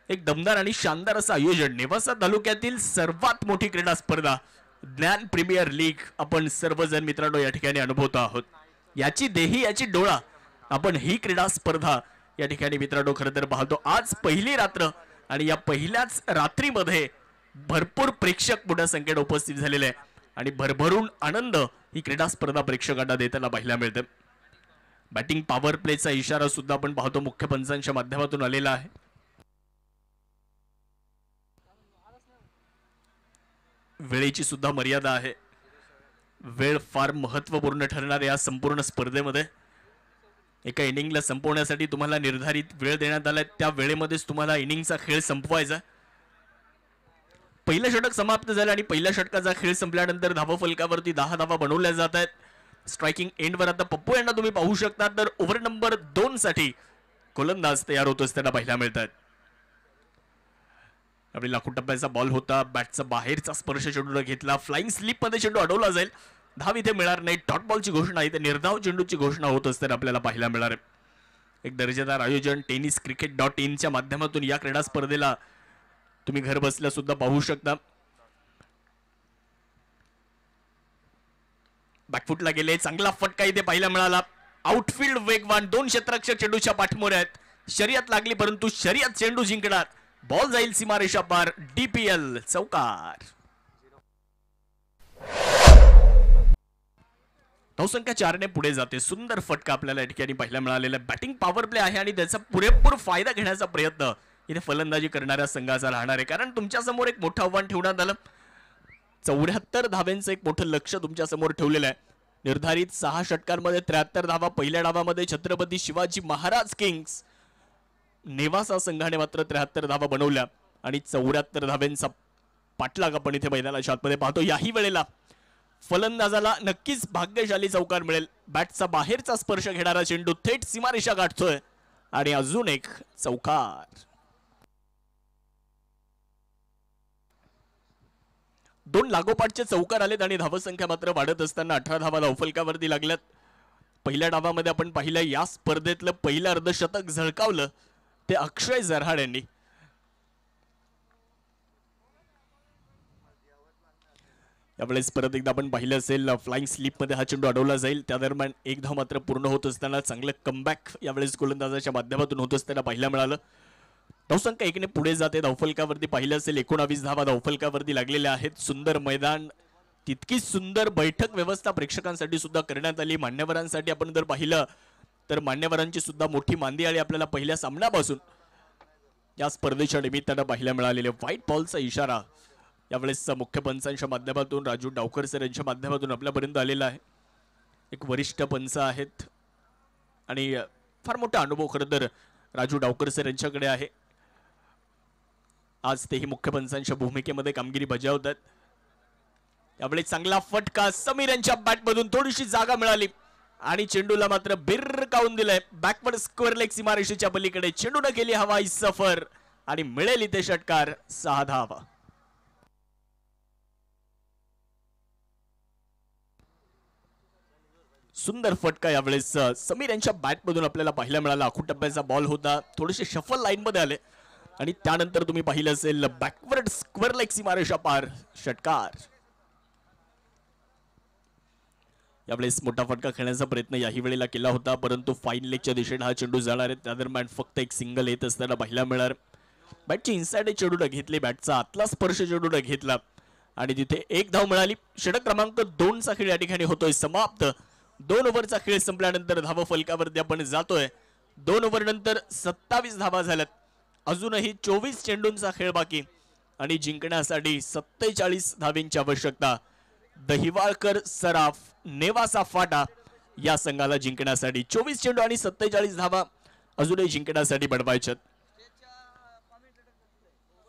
एक दमदार आणि शानदार असं आयोजन. नेवासा तालुक्यातील सर्वात मोठी क्रीडा स्पर्धा ज्ञान प्रीमियर लीग आपण सर्वजण मित्रांनो या ठिकाणी अनुभवतो आहोत. याची देही याची डोळा आपण ही क्रीडा स्पर्धा या ठिकाणी मित्रांनो खरं तर पाहतो. आज पहिली रात्र आणि या पहिल्याच रात्रीमध्ये भरपूर प्रेक्षक मोठ्या संख्येने उपस्थित झालेले आहे आणि भरभरून आनंद ही क्रीडा स्पर्धा प्रेक्षकांना देताना पाहायला मिळते. बॅटिंग पॉवर प्लेचा इशारा सुद्धा आपण पाहतो मुख्य पंचांच्या माध्यमातून आलेला आहे. वेळेची सुद्धा मर्यादा आहे. वेळ फार महत्वपूर्ण ठरणार या संपूर्ण स्पर्धेमध्ये. एका इनिंगला संपवण्यासाठी तुम्हाला निर्धारित वेळ देण्यात आलाय, त्या वेळेमध्येच तुम्हाला इनिंगचा खेळ संपवायचा. पहिलं षटक समाप्त झालं आणि पहिल्या षटकाचा खेळ संपल्यानंतर धावफलकावरती 10 धावा बनवल्या जात आहेत. स्ट्रायकिंग एंडवर आता पप्पू यांना तुम्ही पाहू शकता, तर ओव्हर नंबर 2 साठी गोलंदाज तयार होत असताना पाहायला मिळतात. आपली लाखो टप्प्याचा बॉल होता, बॅटचा बाहेरचा स्पर्श चेंडूला घेतला, फ्लाइंग स्लिप मध्ये चेंडू अडवला जाईल, धाव इथे मिळणार नाही. डॉट बॉलची घोषणा इथे निर्धाव चेंडूची घोषणा होत असताना आपल्याला पाहायला मिळणार आहे. एक दर्जेदार आयोजन tenniscricket.in च्या माध्यमातून या क्रीडा स्पर्धेला तुम्ही घर बसल्या सुद्धा पाहू शकता. बॅकफुटला गेले, चांगला फटका इथे पाहायला मिळाला. आउटफील्ड वेगवान, 2 क्षेत्ररक्षक चेंडूच्या पाठमोऱ्या आहेत. शर्यत लागली परंतु शर्यत चेंडू जिंकणार. बॉल जाईल सीमारेषा पार. DPL चौकार. धावसंख्या 4 ने पुढे जाते. सुंदर फटका आपल्याला या ठिकाणी पाहायला मिळालेला. बॅटिंग पॉवर प्ले आहे आणि त्याचा पुरेपूर फायदा घेण्याचा प्रयत्न इथे फलंदाजी करणाऱ्या संघाचा राहणार आहे, कारण तुमच्या समोर एक मोठं आव्हान ठेवण्यात आलं. 74 धाव्यांचं एक मोठं लक्ष तुमच्या समोर ठेवलेलं आहे. निर्धारित 6 षटकांमध्ये 73 धावा. पहिल्या डावामध्ये छत्रपती शिवाजी महाराज किंग्स नेवासा संघाने मात्र 73 धावा बनवल्या आणि 74 धाव्यांचा पाठलाग आपण इथे मैदानाच्या आतमध्ये पाहतो. याही वेळेला फलंदाजाला नक्कीच भाग्यशाली चौकार मिळेल. बॅटचा बाहेरचा स्पर्श घेणारा चेंडू थेट सीमारेषा गाठतोय आणि अजून एक चौकार. 2 लागोपाठचे चौकार आलेत आणि धावसंख्या मात्र वाढत असताना 18 धावा धावफलकावरती लागल्यात. पहिल्या डावामध्ये आपण पाहिलं या स्पर्धेतलं पहिलं अर्धशतक झळकावलं ते अक्षय झरहाड यांनी. यावेळेस परत एकदा आपण पाहिलं असेल फ्लाइंग स्लिप मध्ये हा चेंडू अडवला जाईल. त्या दरम्यान एक धाव मात्र पूर्ण होत असताना चांगलं कमबॅक यावेळेस गोलंदाजाच्या माध्यमातून होत असताना पाहायला मिळालं. धावसंख्या 1 ने पुढे जाते. धावफलकावरती पाहिलं असेल 19 धावा धावफलकावरती लागलेल्या आहेत. सुंदर मैदान, तितकी सुंदर बैठक व्यवस्था प्रेक्षकांसाठी सुद्धा करण्यात आली. मान्यवरांसाठी आपण जर पाहिलं तर मान्यवरांची सुद्धा मोठी मांदी आली आपल्याला पहिल्या सामन्यापासून या स्पर्धेच्या निमित्तानं पाहायला मिळालेले. व्हाईट बॉलचा इशारा यावेळेस मुख्य पंचांच्या माध्यमातून राजू डावकर सर यांच्या माध्यमातून आपल्यापर्यंत आलेला आहे. एक वरिष्ठ पंच आहेत आणि फार मोठा अनुभव खरं तर राजू डावकर सर यांच्याकडे आहे. आज तेही मुख्य पंचांच्या भूमिकेमध्ये कामगिरी बजावतात. यावेळेस चांगला फटका समीर यांच्या बॅटमधून थोडीशी जागा मिळाली आणि चेंडूला मात्र बिरकावून दिलंय. बॅकवर्ड स्क्वेअर लेग सीमारेषेच्या पलीकडे चेंडूने केली हवाई सफर आणि मिळेल इथे षटकार. 6 धावा. सुंदर फटका यावेळेस समीर यांच्या बॅटमधून आपल्याला पाहायला मिळाला. आखूड टप्प्याचा बॉल होता, थोडेसे शफल लाईन मध्ये आले आणि त्यानंतर तुम्ही पाहिलं असेल बॅकवर्ड स्क्वेअर लेग सीमारेषा पार. षटकार. यावेळेस मोठा फटका खेळण्याचा प्रयत्न याही वेळेला केला होता परंतु फाईन लेगच्या दिशेने हा चेंडू जाणार आहे. त्या दरम्यान फक्त एक सिंगल येत असताना पाहायला मिळणार. बॅटची इनसाइड चेंडूला घेतली, बॅटचा आतला स्पर्श चेंडूला घेतला आणि तिथे एक धाव मिळाली. षटक क्रमांक 2 चा खेळ या ठिकाणी होतोय समाप्त. 2 ओव्हरचा खेळ संपल्यानंतर धाव फलकावरती आपण जातोय. 2 ओव्हर नंतर 27 धावा झाल्यात. अजूनही 24 चेंडूंचा खेळ बाकी आणि जिंकण्यासाठी 47 धावींची आवश्यकता. दहिवाळकर सराफ नेवासा फाटा या संघाला जिंकण्यासाठी 24 चेंडू आणि 47 धावा अजूनही जिंकण्यासाठी बनवायच्यात.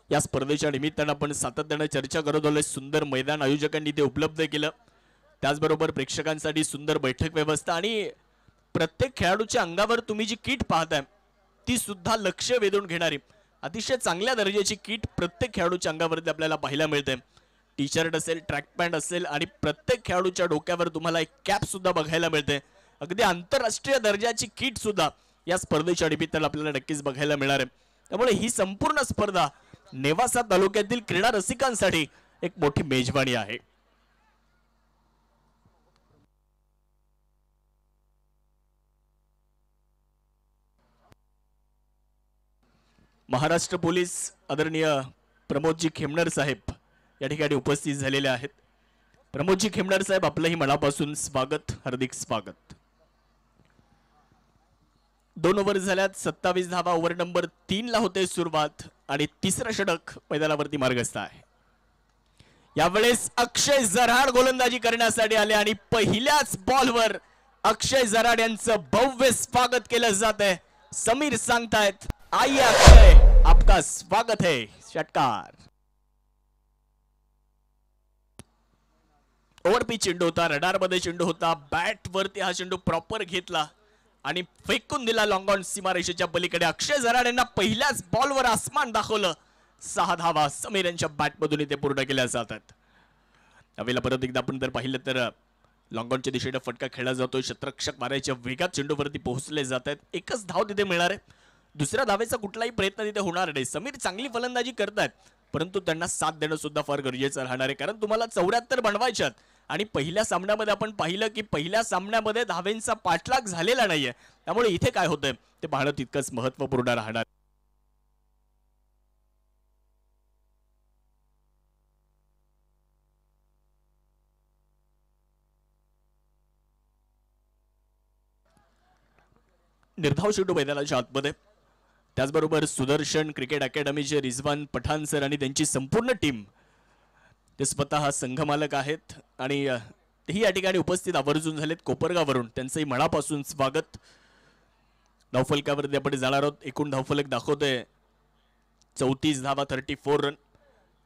या स्पर्धेच्या निमित्तानं आपण सातत्याने चर्चा करत आलोय. सुंदर मैदान आयोजकांनी ते उपलब्ध केलं, त्याचबरोबर प्रेक्षकांसाठी सुंदर बैठक व्यवस्था आणि प्रत्येक खेळाडूच्या अंगावर तुम्ही जी किट पाहताय ती सुद्धा लक्ष वेधून घेणारी अतिशय चांगल्या दर्जाची किट प्रत्येक खेळाडूच्या अंगावरती आपल्याला पाहायला मिळते. टी शर्ट असेल, ट्रॅक पॅन्ट असेल आणि प्रत्येक खेळाडूच्या डोक्यावर तुम्हाला एक कॅप सुद्धा बघायला मिळते. अगदी आंतरराष्ट्रीय दर्जाची किट सुद्धा या स्पर्धेच्या निमित्तानं आपल्याला नक्कीच बघायला मिळणार आहे. त्यामुळे ही संपूर्ण स्पर्धा नेवासा तालुक्यातील क्रीडा रसिकांसाठी एक मोठी मेजवानी आहे. महाराष्ट्र पोलीस आदरणीय प्रमोदजी खेमनर साहेब या ठिकाणी उपस्थित झालेले आहेत. प्रमोदजी खेमनर साहेब आपलंही मनापासून स्वागत, हार्दिक स्वागत. 2 ओव्हर झाल्यात, 27 धावा. ओव्हर नंबर 3 ला होते सुरुवात आणि तिसरा षटक मैदानावरती मार्गस्थ आहे. यावेळेस अक्षय जराड गोलंदाजी करण्यासाठी आले आणि पहिल्याच बॉलवर अक्षय जराड यांचं भव्य स्वागत केलं जात आहे. समीर सांगतायत, आइए अक्षय, आपका स्वागत है. षटकार. ओव्हरपी चेंडू होता, रडार मध्ये चेंडू होता, बॅट वरती हा चेंडू प्रॉपर घेतला आणि फेकून दिला लॉंग ऑन सीमारेषेच्या पलीकडे. अक्षय जराड यांना पहिल्याच बॉलवर आसमान दाखवलं. 6 धावा समीर यांच्या बॅटमधून इथे पूर्ण केल्या जातात. त्यावेळेला परत एकदा आपण जर पाहिलं तर लॉंग ऑनच्या दिशेने फटका खेळला जातोय. क्षेत्ररक्षक मारायच्या वेगात चेंडूवरती पोहोचले जात आहेत. एकच धाव तिथे मिळणार आहे. दुसऱ्या धावेचा कुठलाही प्रयत्न तिथे होणार नाही. समीर चांगली फलंदाजी करतायत, परंतु त्यांना साथ देणं सुद्धा फार गरजेचं राहणार आहे, कारण तुम्हाला 74 बनवायच्यात. आणि पहिल्या सामन्यामध्ये आपण पाहिलं की पहिल्या सामन्यामध्ये धावेंचा पाठलाग झालेला नाहीये. त्यामुळे इथे काय होतंय ते पाहणं तितकंच महत्त्वपूर्ण राहणार. निर्धाव चेंडू मैदानाच्या आतमध्ये. त्याचबरोबर सुदर्शन क्रिकेट अकॅडमीचे रिजवान पठाण सर आणि त्यांची संपूर्ण टीम, ते स्वतः संघमालक आहेत आणि तेही या ठिकाणी उपस्थित आवर्जून झालेत कोपरगाववरून. त्यांचंही मनापासून स्वागत. धावफलकावरती आपण जाणार आहोत. एकूण धावफलक दाखवतोय 34 धावा, 34 रन.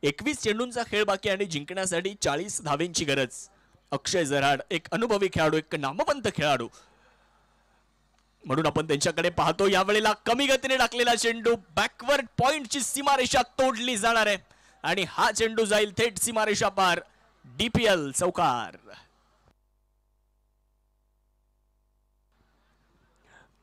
21 चेंडूंचा खेळ बाकी आणि जिंकण्यासाठी 40 धावेंची गरज. अक्षय जराड एक अनुभवी खेळाडू, एक नामवंत खेळाडू, म्हणून आपण त्यांच्याकडे पाहतो. यावेळेला कमी गतीने टाकलेला चेंडू बॅकवर्ड पॉइंटची सीमारेषा तोडली जाणार आहे आणि हा चेंडू जाईल थेट सीमारेषा पार. डीपीएल चौकार.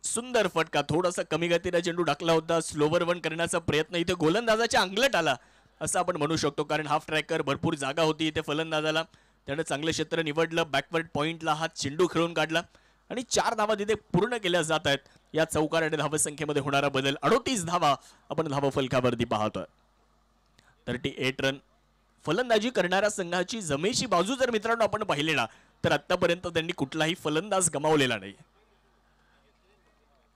सुंदर फटका. थोडासा कमी गतीने चेंडू टाकला होता. स्लोवर वन करण्याचा प्रयत्न इथे गोलंदाजाच्या अंगलट आला असं आपण म्हणू शकतो, कारण हाफ ट्रॅकर भरपूर जागा होती इथे फलंदाजाला. त्याने चांगलं क्षेत्र निवडलं. बॅकवर्ड पॉइंटला हा चेंडू खेळून काढला आणि 4 धावा तिथे पूर्ण केल्या जात आहेत. या चौकार आणि धावसंख्येमध्ये होणारा बदल 38 धावा आपण धावफलकावरती पाहतोय. 38 रन. फलंदाजी करणाऱ्या संघाची जमेची बाजू जर मित्रांनो आपण पाहिली ना, तर आतापर्यंत त्यांनी कुठलाही फलंदाज गमावलेला नाही.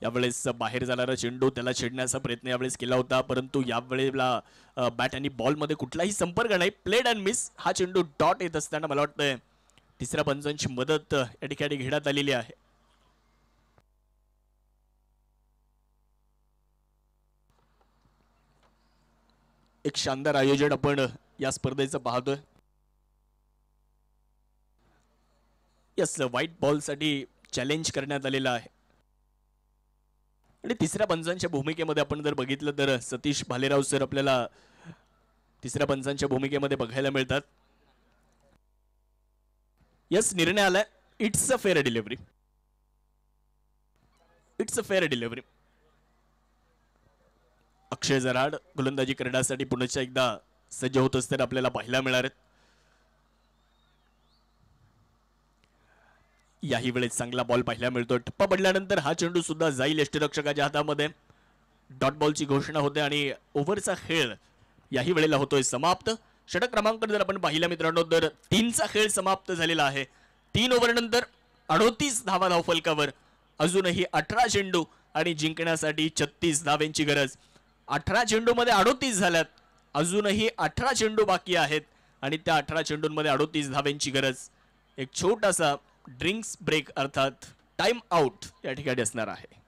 यावेळेस बाहेर जाणारा चेंडू, त्याला छेडण्याचा प्रयत्न यावेळेस केला होता, परंतु यावेळेला बॅट आणि बॉलमध्ये कुठलाही संपर्क नाही. Played and miss. हा चेंडू डॉट येत असताना मला वाटतंय तिसऱ्या पंचांची मदत या ठिकाणी घेण्यात आलेली आहे. एक शानदार आयोजन आपण या स्पर्धेचं पाहतोय. यस, व्हाईट बॉल साठी चॅलेंज करण्यात आलेलं आहे आणि तिसऱ्या पंचांच्या भूमिकेमध्ये आपण जर बघितलं तर सतीश भालेराव सर आपल्याला तिसऱ्या पंचांच्या भूमिकेमध्ये बघायला मिळतात. यस, निर्णय आलाय. It's a fair delivery. It's a fair delivery. Akshay Jarad गोलंदाजी करण्यासाठी पुन्हा एकदा सज्ज होत असताना आपल्याला पाहायला मिळणार आहेत. याही वेळेत चांगला बॉल पाहायला मिळतो. टप्पा पडल्यानंतर हा चेंडू सुद्धा जाईल यष्टीरक्षकाच्या हातामध्ये. डॉट बॉलची घोषणा होते आणि ओव्हरचा खेळ याही वेळेला होतोय समाप्त. षटक क्रमांक जर आपण पाहिला मित्रांनो तर 3चा खेळ समाप्त झालेला आहे. 3 ओव्हर नंतर 38 धावा धावफलकावर. अजूनही 18 चेंडू आणि जिंकण्यासाठी 36 धावेंची गरज. 18 चेंडूमध्ये 38 झाल्यात. अजूनही 18 चेंडू बाकी आहेत आणि त्या 18 चेंडूंमध्ये 38 धावेंची गरज. एक छोटासा ड्रिंक्स ब्रेक अर्थात टाइम आउट या ठिकाणी असणार आहे.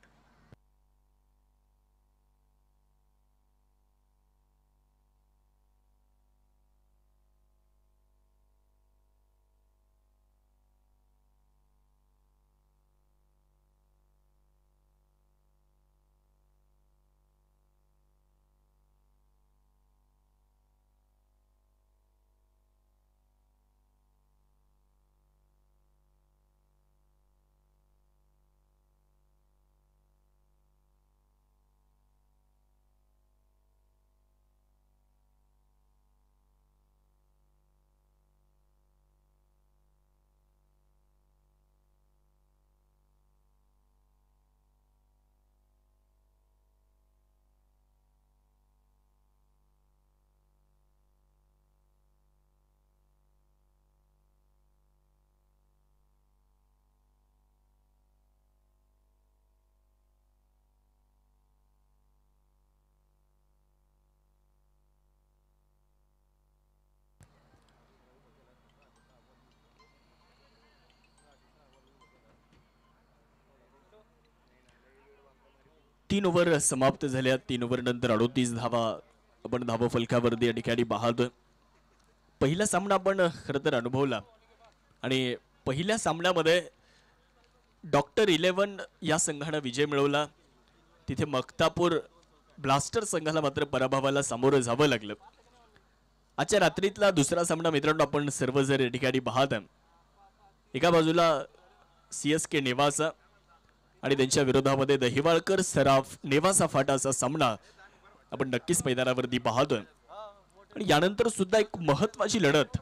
3 ओव्हर समाप्त झाल्या. 3 ओव्हर नंतर 38 धावा आपण धावा फलकावरती या ठिकाणी पाहतोय. पहिला सामना आपण खरं तर अनुभवला आणि पहिल्या सामन्यामध्ये डॉक्टर 11 या संघानं विजय मिळवला. तिथे मक्तापूर ब्लास्टर संघाला मात्र पराभवाला सामोरं जावं लागलं. आजच्या रात्रीतला दुसरा सामना मित्रांनो आपण सर्व जर या ठिकाणी पाहत आहे. एका बाजूला CSK नेवासा आणि त्यांच्या विरोधामध्ये दहिवाळकर सराफ नेवासा फाटा असा सामना आपण नक्कीच मैदानावरती पाहतोय. आणि यानंतर सुद्धा एक महत्वाची लढत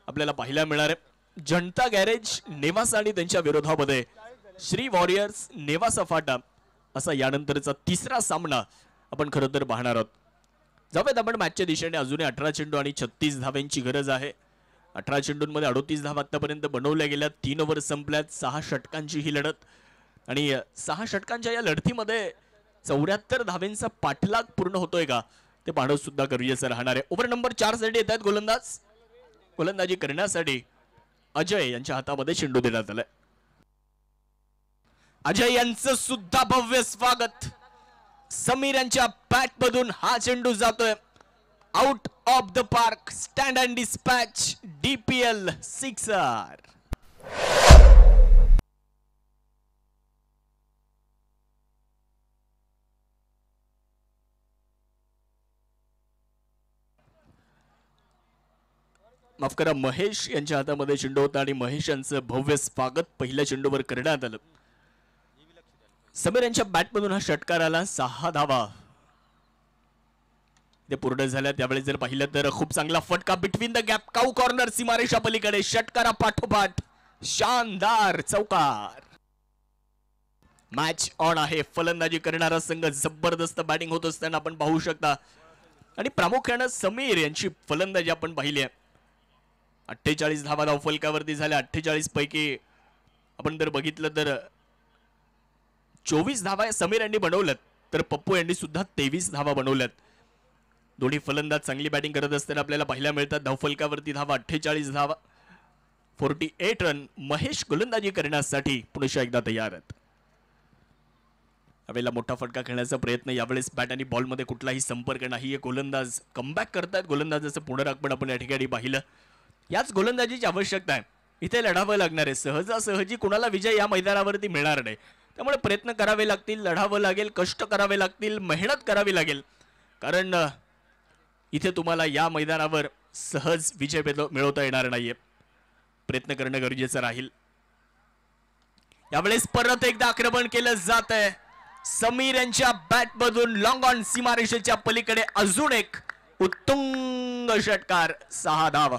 आपल्याला पाहायला मिळणार आहे. जनता गॅरेज नेवासा आणि त्यांच्या विरोधामध्ये श्री वॉरियर्स नेवासा फाटा असा यानंतरचा तिसरा सामना आपण खरं तर पाहणार आहोत. जाऊयात आपण मॅचच्या दिशेने. अजूनही 18 चेंडू आणि 36 धाव्यांची गरज आहे. 18 चेंडूंमध्ये 38 धावा आतापर्यंत बनवल्या गेल्या. 3 ओव्हर संपल्यात. 6 षटकांची ही लढत आणि 6 षटकांच्या या लढतीमध्ये 74 धाव्यांचा पाठलाग पूर्ण होतोय का ते पाहणं सुद्धा गरजेचं राहणार आहे. ओव्हर नंबर 4 साठी येत आहेत गोलंदाज. गोलंदाजी करण्यासाठी अजय यांच्या हातामध्ये चेंडू देण्यात आलाय. अजय यांचं सुद्धा भव्य स्वागत. समीर यांच्या बॅट मधून हा चेंडू जातोय out of the park. Stand and dispatch DPL sixer. माफ करा, महेश यांच्या हातामध्ये चेंडू होता आणि महेश यांचं भव्य स्वागत पहिल्या चेंडूवर करण्यात आलं. समीर यांच्या बॅटमधून हा षटकार आला. 6 धावा ते पूर्ण झाल्या. त्यावेळेस जर पाहिलं तर खूप चांगला फटका between the gap cow corner सीमारेषा पलीकडे षटकारा पाठोपाठ शानदार चौकार. मॅच ऑन आहे. फलंदाजी करणारा संघ जबरदस्त बॅटिंग होत असताना आपण पाहू शकता आणि प्रामुख्याने समीर यांची फलंदाजी आपण पाहिली आहे. 48 धावा धाव फलकावरती झाल्या. 48 पैकी आपण जर बघितलं तर 24 धावा समीर यांनी बनवल्यात तर पप्पू यांनी सुद्धा 23 धावा बनवल्यात. दोन्ही फलंदाज चांगली बॅटिंग करत असताना आपल्याला पाहायला मिळतात. धावफलकावरती धावा 48 धावा 48 रन. महेश गोलंदाजी करण्यासाठी पुन्हा एकदा तयार आहेत. यावेळेला मोठा फटका खेळण्याचा प्रयत्न. यावेळेस बॅट आणि बॉलमध्ये कुठलाही संपर्क नाही. गोलंदाज कमबॅक करतात. गोलंदाजाचं पुनरागमन आपण या ठिकाणी पाहिलं. याच गोलंदाजीची आवश्यकता आहे. इथे लढावं लागणार आहे. सहजासहजी कुणाला विजय या मैदानावरती मिळणार नाही. त्यामुळे प्रयत्न करावे लागतील, लढावं लागेल, कष्ट करावे लागतील, मेहनत करावी लागेल. कारण इथे तुम्हाला या मैदानावर सहज विजय मिळवता येणार नाहीये. प्रयत्न करणं गरजेचं राहील. यावेळेस परत एकदा आक्रमण केलं जात आहे. समीर यांच्या बॅट मधून लॉंग ऑन सीमारेषेच्या पलीकडे अजून एक उत्तुंग षटकार. 6 धावा.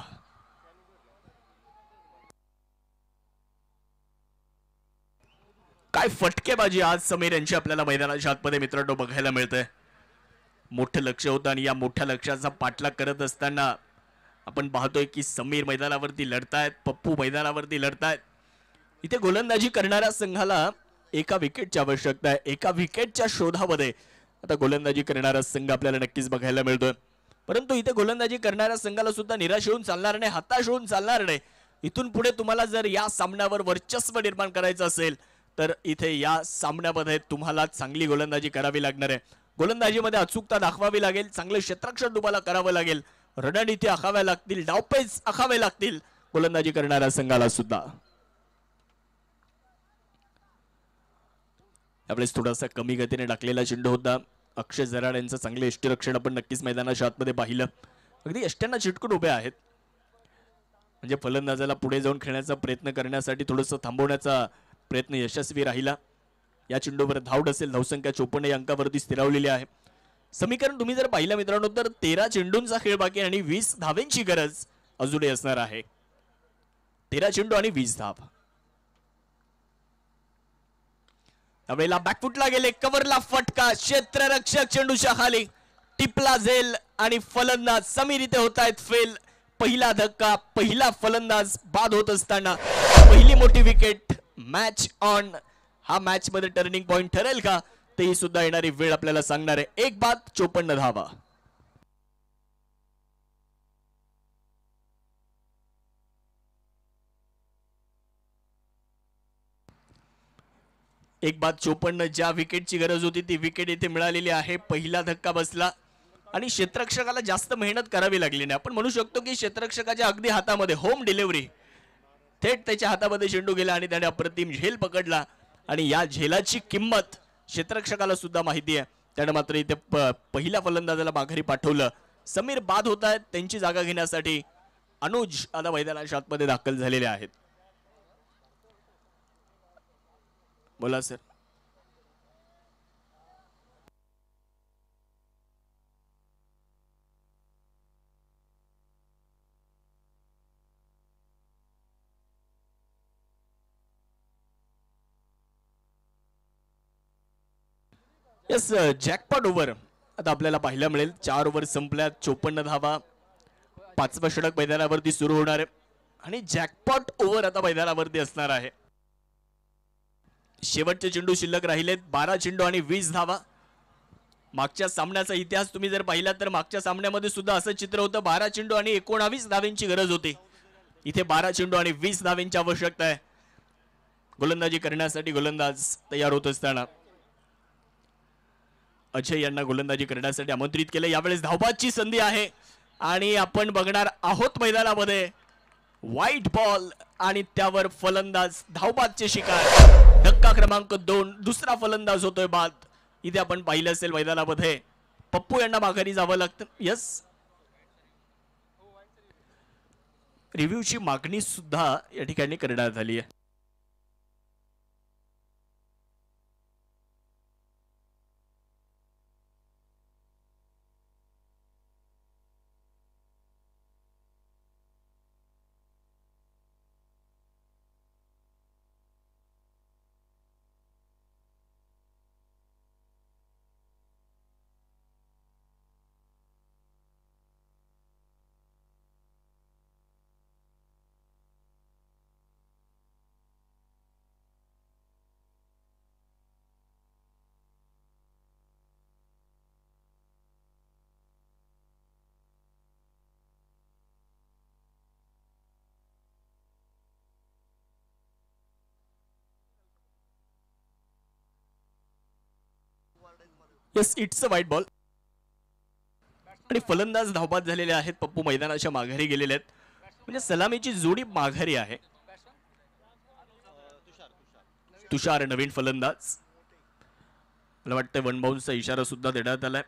काय फटकेबाजी आज समीर यांची आपल्याला मैदानाच्या आतमध्ये मित्रांनो बघायला मिळतंय. मोठं लक्ष होतं आणि या मोठ्या लक्ष्याचा पाठलाग करत असताना आपण पाहतोय की समीर मैदानावरती लढतायत, पप्पू मैदानावरती लढतायत. इथे गोलंदाजी करणाऱ्या संघाला एका विकेटची आवश्यकता आहे. एका विकेटच्या शोधामध्ये आता गोलंदाजी करणारा संघ आपल्याला नक्कीच बघायला मिळतोय. परंतु इथे गोलंदाजी करणाऱ्या संघाला सुद्धा निराश होऊन चालणार नाही, हताश होऊन चालणार नाही. इथून पुढे तुम्हाला जर या सामन्यावर वर्चस्व निर्माण करायचं असेल तर इथे या सामन्यामध्ये तुम्हाला चांगली गोलंदाजी करावी लागणार आहे. गोलंदाजीमध्ये अचूकता दाखवावी लागेल. चांगले क्षेत्ररक्षण तुम्हाला करावं लागेल. रणनीती आखाव्या लागतील, डावपेच आखावे लागतील गोलंदाजी करणाऱ्या संघाला सुद्धा. यावेळेस थोडासा कमी गतीने टाकलेला चेंडू होता. अक्षय जराड यांचं चांगले यष्टीरक्षण आपण नक्कीच मैदानाच्या आतमध्ये पाहिलं. अगदी यष्ट्यांना चिटकून उभे आहेत. म्हणजे फलंदाजाला पुढे जाऊन खेळण्याचा प्रयत्न करण्यासाठी थोडंसं थांबवण्याचा प्रयत्न यशस्वी राहिला. या चेंडूवर धाव असेल. धावसंख्या 54 या अंकावरती स्थिरावलेली आहे. समीकरण तुम्ही जर पाहिलं मित्रांनो तर 13 चेंडूंचा खेळ बाकी आणि 20 धावेंची गरज अजूनही असणार आहे. 13 चेंडू आणि 20 धाव. यावेळेला बॅकफुटला गेले. कव्हरला फटका. क्षेत्ररक्षक चेंडूच्या खाली टिपला जाईल आणि फलंदाज समीर इथे होत आहेत फेल. पहिला धक्का, पहिला फलंदाज बाद होत असताना पहिली मोठी विकेट. Match on. हा मॅच मध्ये टर्निंग पॉइंट ठरेल का तेही सुद्धा येणारी वेळ आपल्याला सांगणार आहे. 1 बाद 54 धावा. एक बाद 54, ज्या विकेटची गरज होती ती विकेट इथे मिळालेली आहे. पहिला धक्का बसला आणि क्षेत्ररक्षकाला जास्त मेहनत करावी लागली नाही. आपण म्हणू शकतो की क्षेत्ररक्षकाच्या अगदी हातामध्ये होम डिलिव्हरी, थेट त्याच्या हातामध्ये चेंडू गेला आणि त्याने अप्रतिम झेल पकडला आणि या झेलाची किंमत क्षेत्ररक्षकाला सुद्धा माहिती आहे. त्याने मात्र इथे पहिल्या फलंदाजाला माघारी पाठवलं. समीर बाद होत आहेत, त्यांची जागा घेण्यासाठी अनुज आता मैदानाच्या आतमध्ये दाखल झालेले आहेत. बोला सर. यस, जॅकपॉट ओव्हर आता आपल्याला पाहायला मिळेल. 4 ओव्हर संपल्यात, 54 धावा. 5वं षटक मैदानावरती सुरू होणार आहे आणि जॅकपॉट ओव्हर आता मैदानावरती असणार आहे. शेवटचे चेंडू शिल्लक राहिलेत. 12 चेंडू आणि 20 धावा. मागच्या सामन्याचा इतिहास तुम्ही जर पाहिला तर मागच्या सामन्यामध्ये सुद्धा असं चित्र होतं. 12 चेंडू आणि 19 धावेंची गरज होती. इथे 12 चेंडू आणि 20 धावेंची आवश्यकता आहे. गोलंदाजी करण्यासाठी गोलंदाज तयार होत असताना अजय यांना गोलंदाजी करण्यासाठी आमंत्रित केले. यावेळेस धावबादची संधी आहे आणि आपण बघणार आहोत मैदानामध्ये व्हाईट बॉल आणि त्यावर फलंदाज धावबादचे शिकार. धक्का क्रमांक 2, दुसरा फलंदाज होतोय बाद. इथे आपण पाहिलं असेल मैदानामध्ये पप्पू यांना माघारी जावं लागतं. यस, रिव्ह्यूची मागणी सुद्धा या ठिकाणी करण्यात आली आहे. Yes, it's a white ball आणि फलंदाज धावबाद झालेले आहेत. पप्पू मैदानाच्या माघारी गेलेले आहेत. म्हणजे सलामीची जोडी माघारी आहे. तुषार नवीन फलंदाज. मला वाटतं 1 बाउन्सचा इशारा सुद्धा देण्यात आलाय.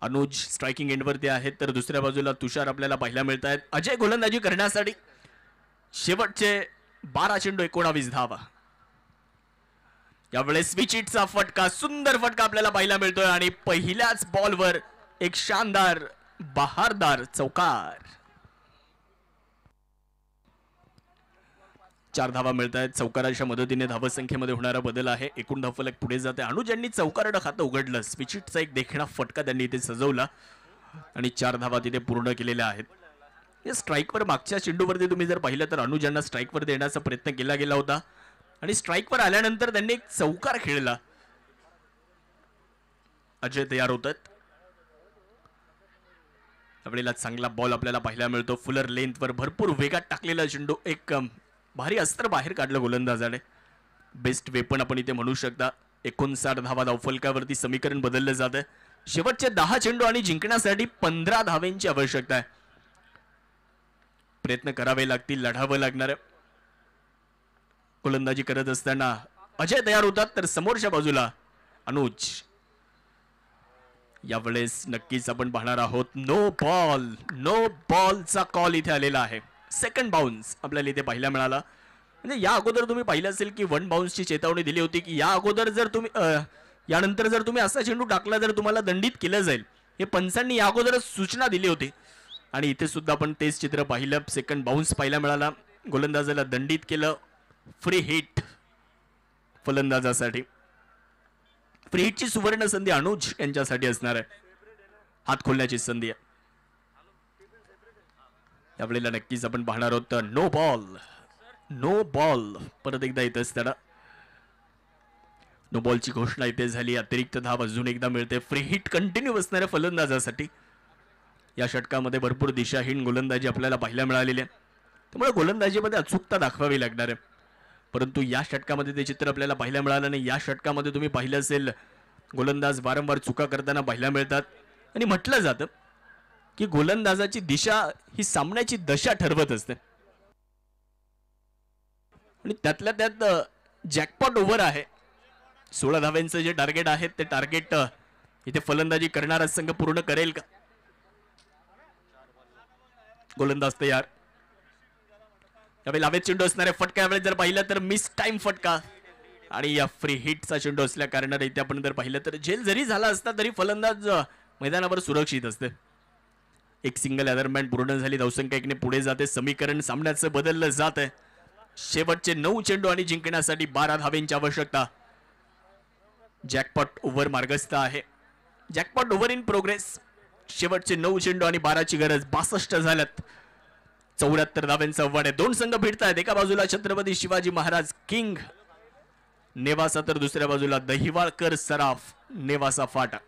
अनुज स्ट्रायकिंग एंडवरती आहेत तर दुसऱ्या बाजूला तुषार आपल्याला पाहायला मिळत आहेत. अजय गोलंदाजी करण्यासाठी. शेवटचे 12 चेंडू 19 धावा. यावेळेस स्विचिटचा फटका, सुंदर फटका आपल्याला पाहायला मिळतोय आणि पहिल्याच बॉलवर एक शानदार बहारदार चौकार. 4 धावा मिळत आहेत. चौकाराच्या मदतीने धावसंख्येमध्ये होणारा बदल आहे. एकूण धावफलक पुढे जाते. अनुज यांनी चौकारनं खातं उघडलं. स्विचिटचा एक देखणा फटका त्यांनी इथे सजवला आणि 4 धावा तिथे पूर्ण केलेल्या आहेत. या स्ट्राईकवर मागच्या चेंडूवरती तुम्ही जर पाहिलं तर अनुज यांना स्ट्राईकवर देण्याचा प्रयत्न केला गेला होता आणि स्ट्राईकवर आल्यानंतर त्यांनी एक चौकार खेळला. अजय तयार होतात. त्यावेळेला चांगला बॉल आपल्याला पाहायला मिळतो. फुलर लेंथवर भरपूर वेगात टाकलेला चेंडू. एक भारी अस्त्र बाहेर काढलं गोलंदाजाने. बेस्ट वेपन आपण इथे म्हणू शकता. 59 धावा धावफलकावरती समीकरण बदललं जातं. शेवटचे 10 चेंडू आणि जिंकण्यासाठी 15 धावेंची आवश्यकता आहे. प्रयत्न करावे लागतील, लढावं लागणार आहे. गोलंदाजी करत असताना अजय तयार होतात तर समोरच्या बाजूला अनुज. यावेळेस नक्कीच आपण पाहणार आहोत नो बॉलचा कॉल इथे आलेला आहे. सेकंड बाउन्स आपल्याला इथे पाहायला मिळाला. म्हणजे या अगोदर तुम्ही पाहिलं असेल की 1 बाउन्सची चेतावणी दिली होती की या अगोदर जर तुम्ही यानंतर जर तुम्ही असा चेंडू टाकला तर तुम्हाला दंडित केलं जाईल. हे पंचांनी या अगोदरच सूचना दिली होती आणि इथे सुद्धा आपण तेच चित्र पाहिलं. सेकंड बाउन्स पाहायला मिळाला. गोलंदाजाला दंडित केलं. फ्री हिट फलंदाजासाठी. फ्री हिटची सुवर्ण संधी अनुज यांच्यासाठी असणार आहे. हात खोलण्याची संधी आहे. त्यावेळेला नक्कीच आपण पाहणार आहोत नो बॉल परत एकदा येत असताना नो बॉलची घोषणा इथे झाली. अतिरिक्त धाव अजून एकदा मिळते. फ्री हिट कंटिन्यू असणाऱ्या फलंदाजासाठी. या षटकामध्ये भरपूर दिशाहीन गोलंदाजी आपल्याला पाहायला मिळालेली आहे. त्यामुळे गोलंदाजीमध्ये अचूकता दाखवावी लागणार आहे. परंतु या षटकामध्ये ते चित्र आपल्याला पाहायला मिळालं नाही. या षटकामध्ये तुम्ही पाहिलं असेल गोलंदाज वारंवार चुका करताना पाहायला मिळतात आणि म्हटलं जातं की गोलंदाजाची दिशा ही सामन्याची दशा ठरवत असते आणि त्यातल्या त्यात जॅकपॉट ओव्हर आहे. 16 धाव्यांचं जे टार्गेट आहे ते टार्गेट इथे फलंदाजी करणारा संघ पूर्ण करेल का? गोलंदाज तयार. त्यावेळी लावेत चेंडू असणारे फटका यावेळी जर पाहिलं तर मिस टाइम फटका आणि या फ्री हिटचा चेंडू असल्या कारणाने इथे आपण जर पाहिलं तर झेल जरी झाला असता तरी फलंदाज मैदानावर सुरक्षित असते. एक सिंगल या दरम्यान पूर्ण झाली. धावसंख्या 1 ने पुढे जाते. समीकरण सामन्याचं बदललं जात आहे. शेवटचे 9 चेंडू आणि जिंकण्यासाठी 12 धावेंची आवश्यकता. जॅकपॉट ओव्हर मार्गस्थ आहे. Jackpot over in progress. शेवटचे 9 चेंडू आणि 12ची गरज. 62 झाल्यात. 74 धाव्यांचा आव्हान आहे. 2 संघ भिडतायत. एका बाजूला छत्रपती शिवाजी महाराज किंग नेवासा तर दुसऱ्या बाजूला दहिवाळकर सराफ नेवासा फाटा.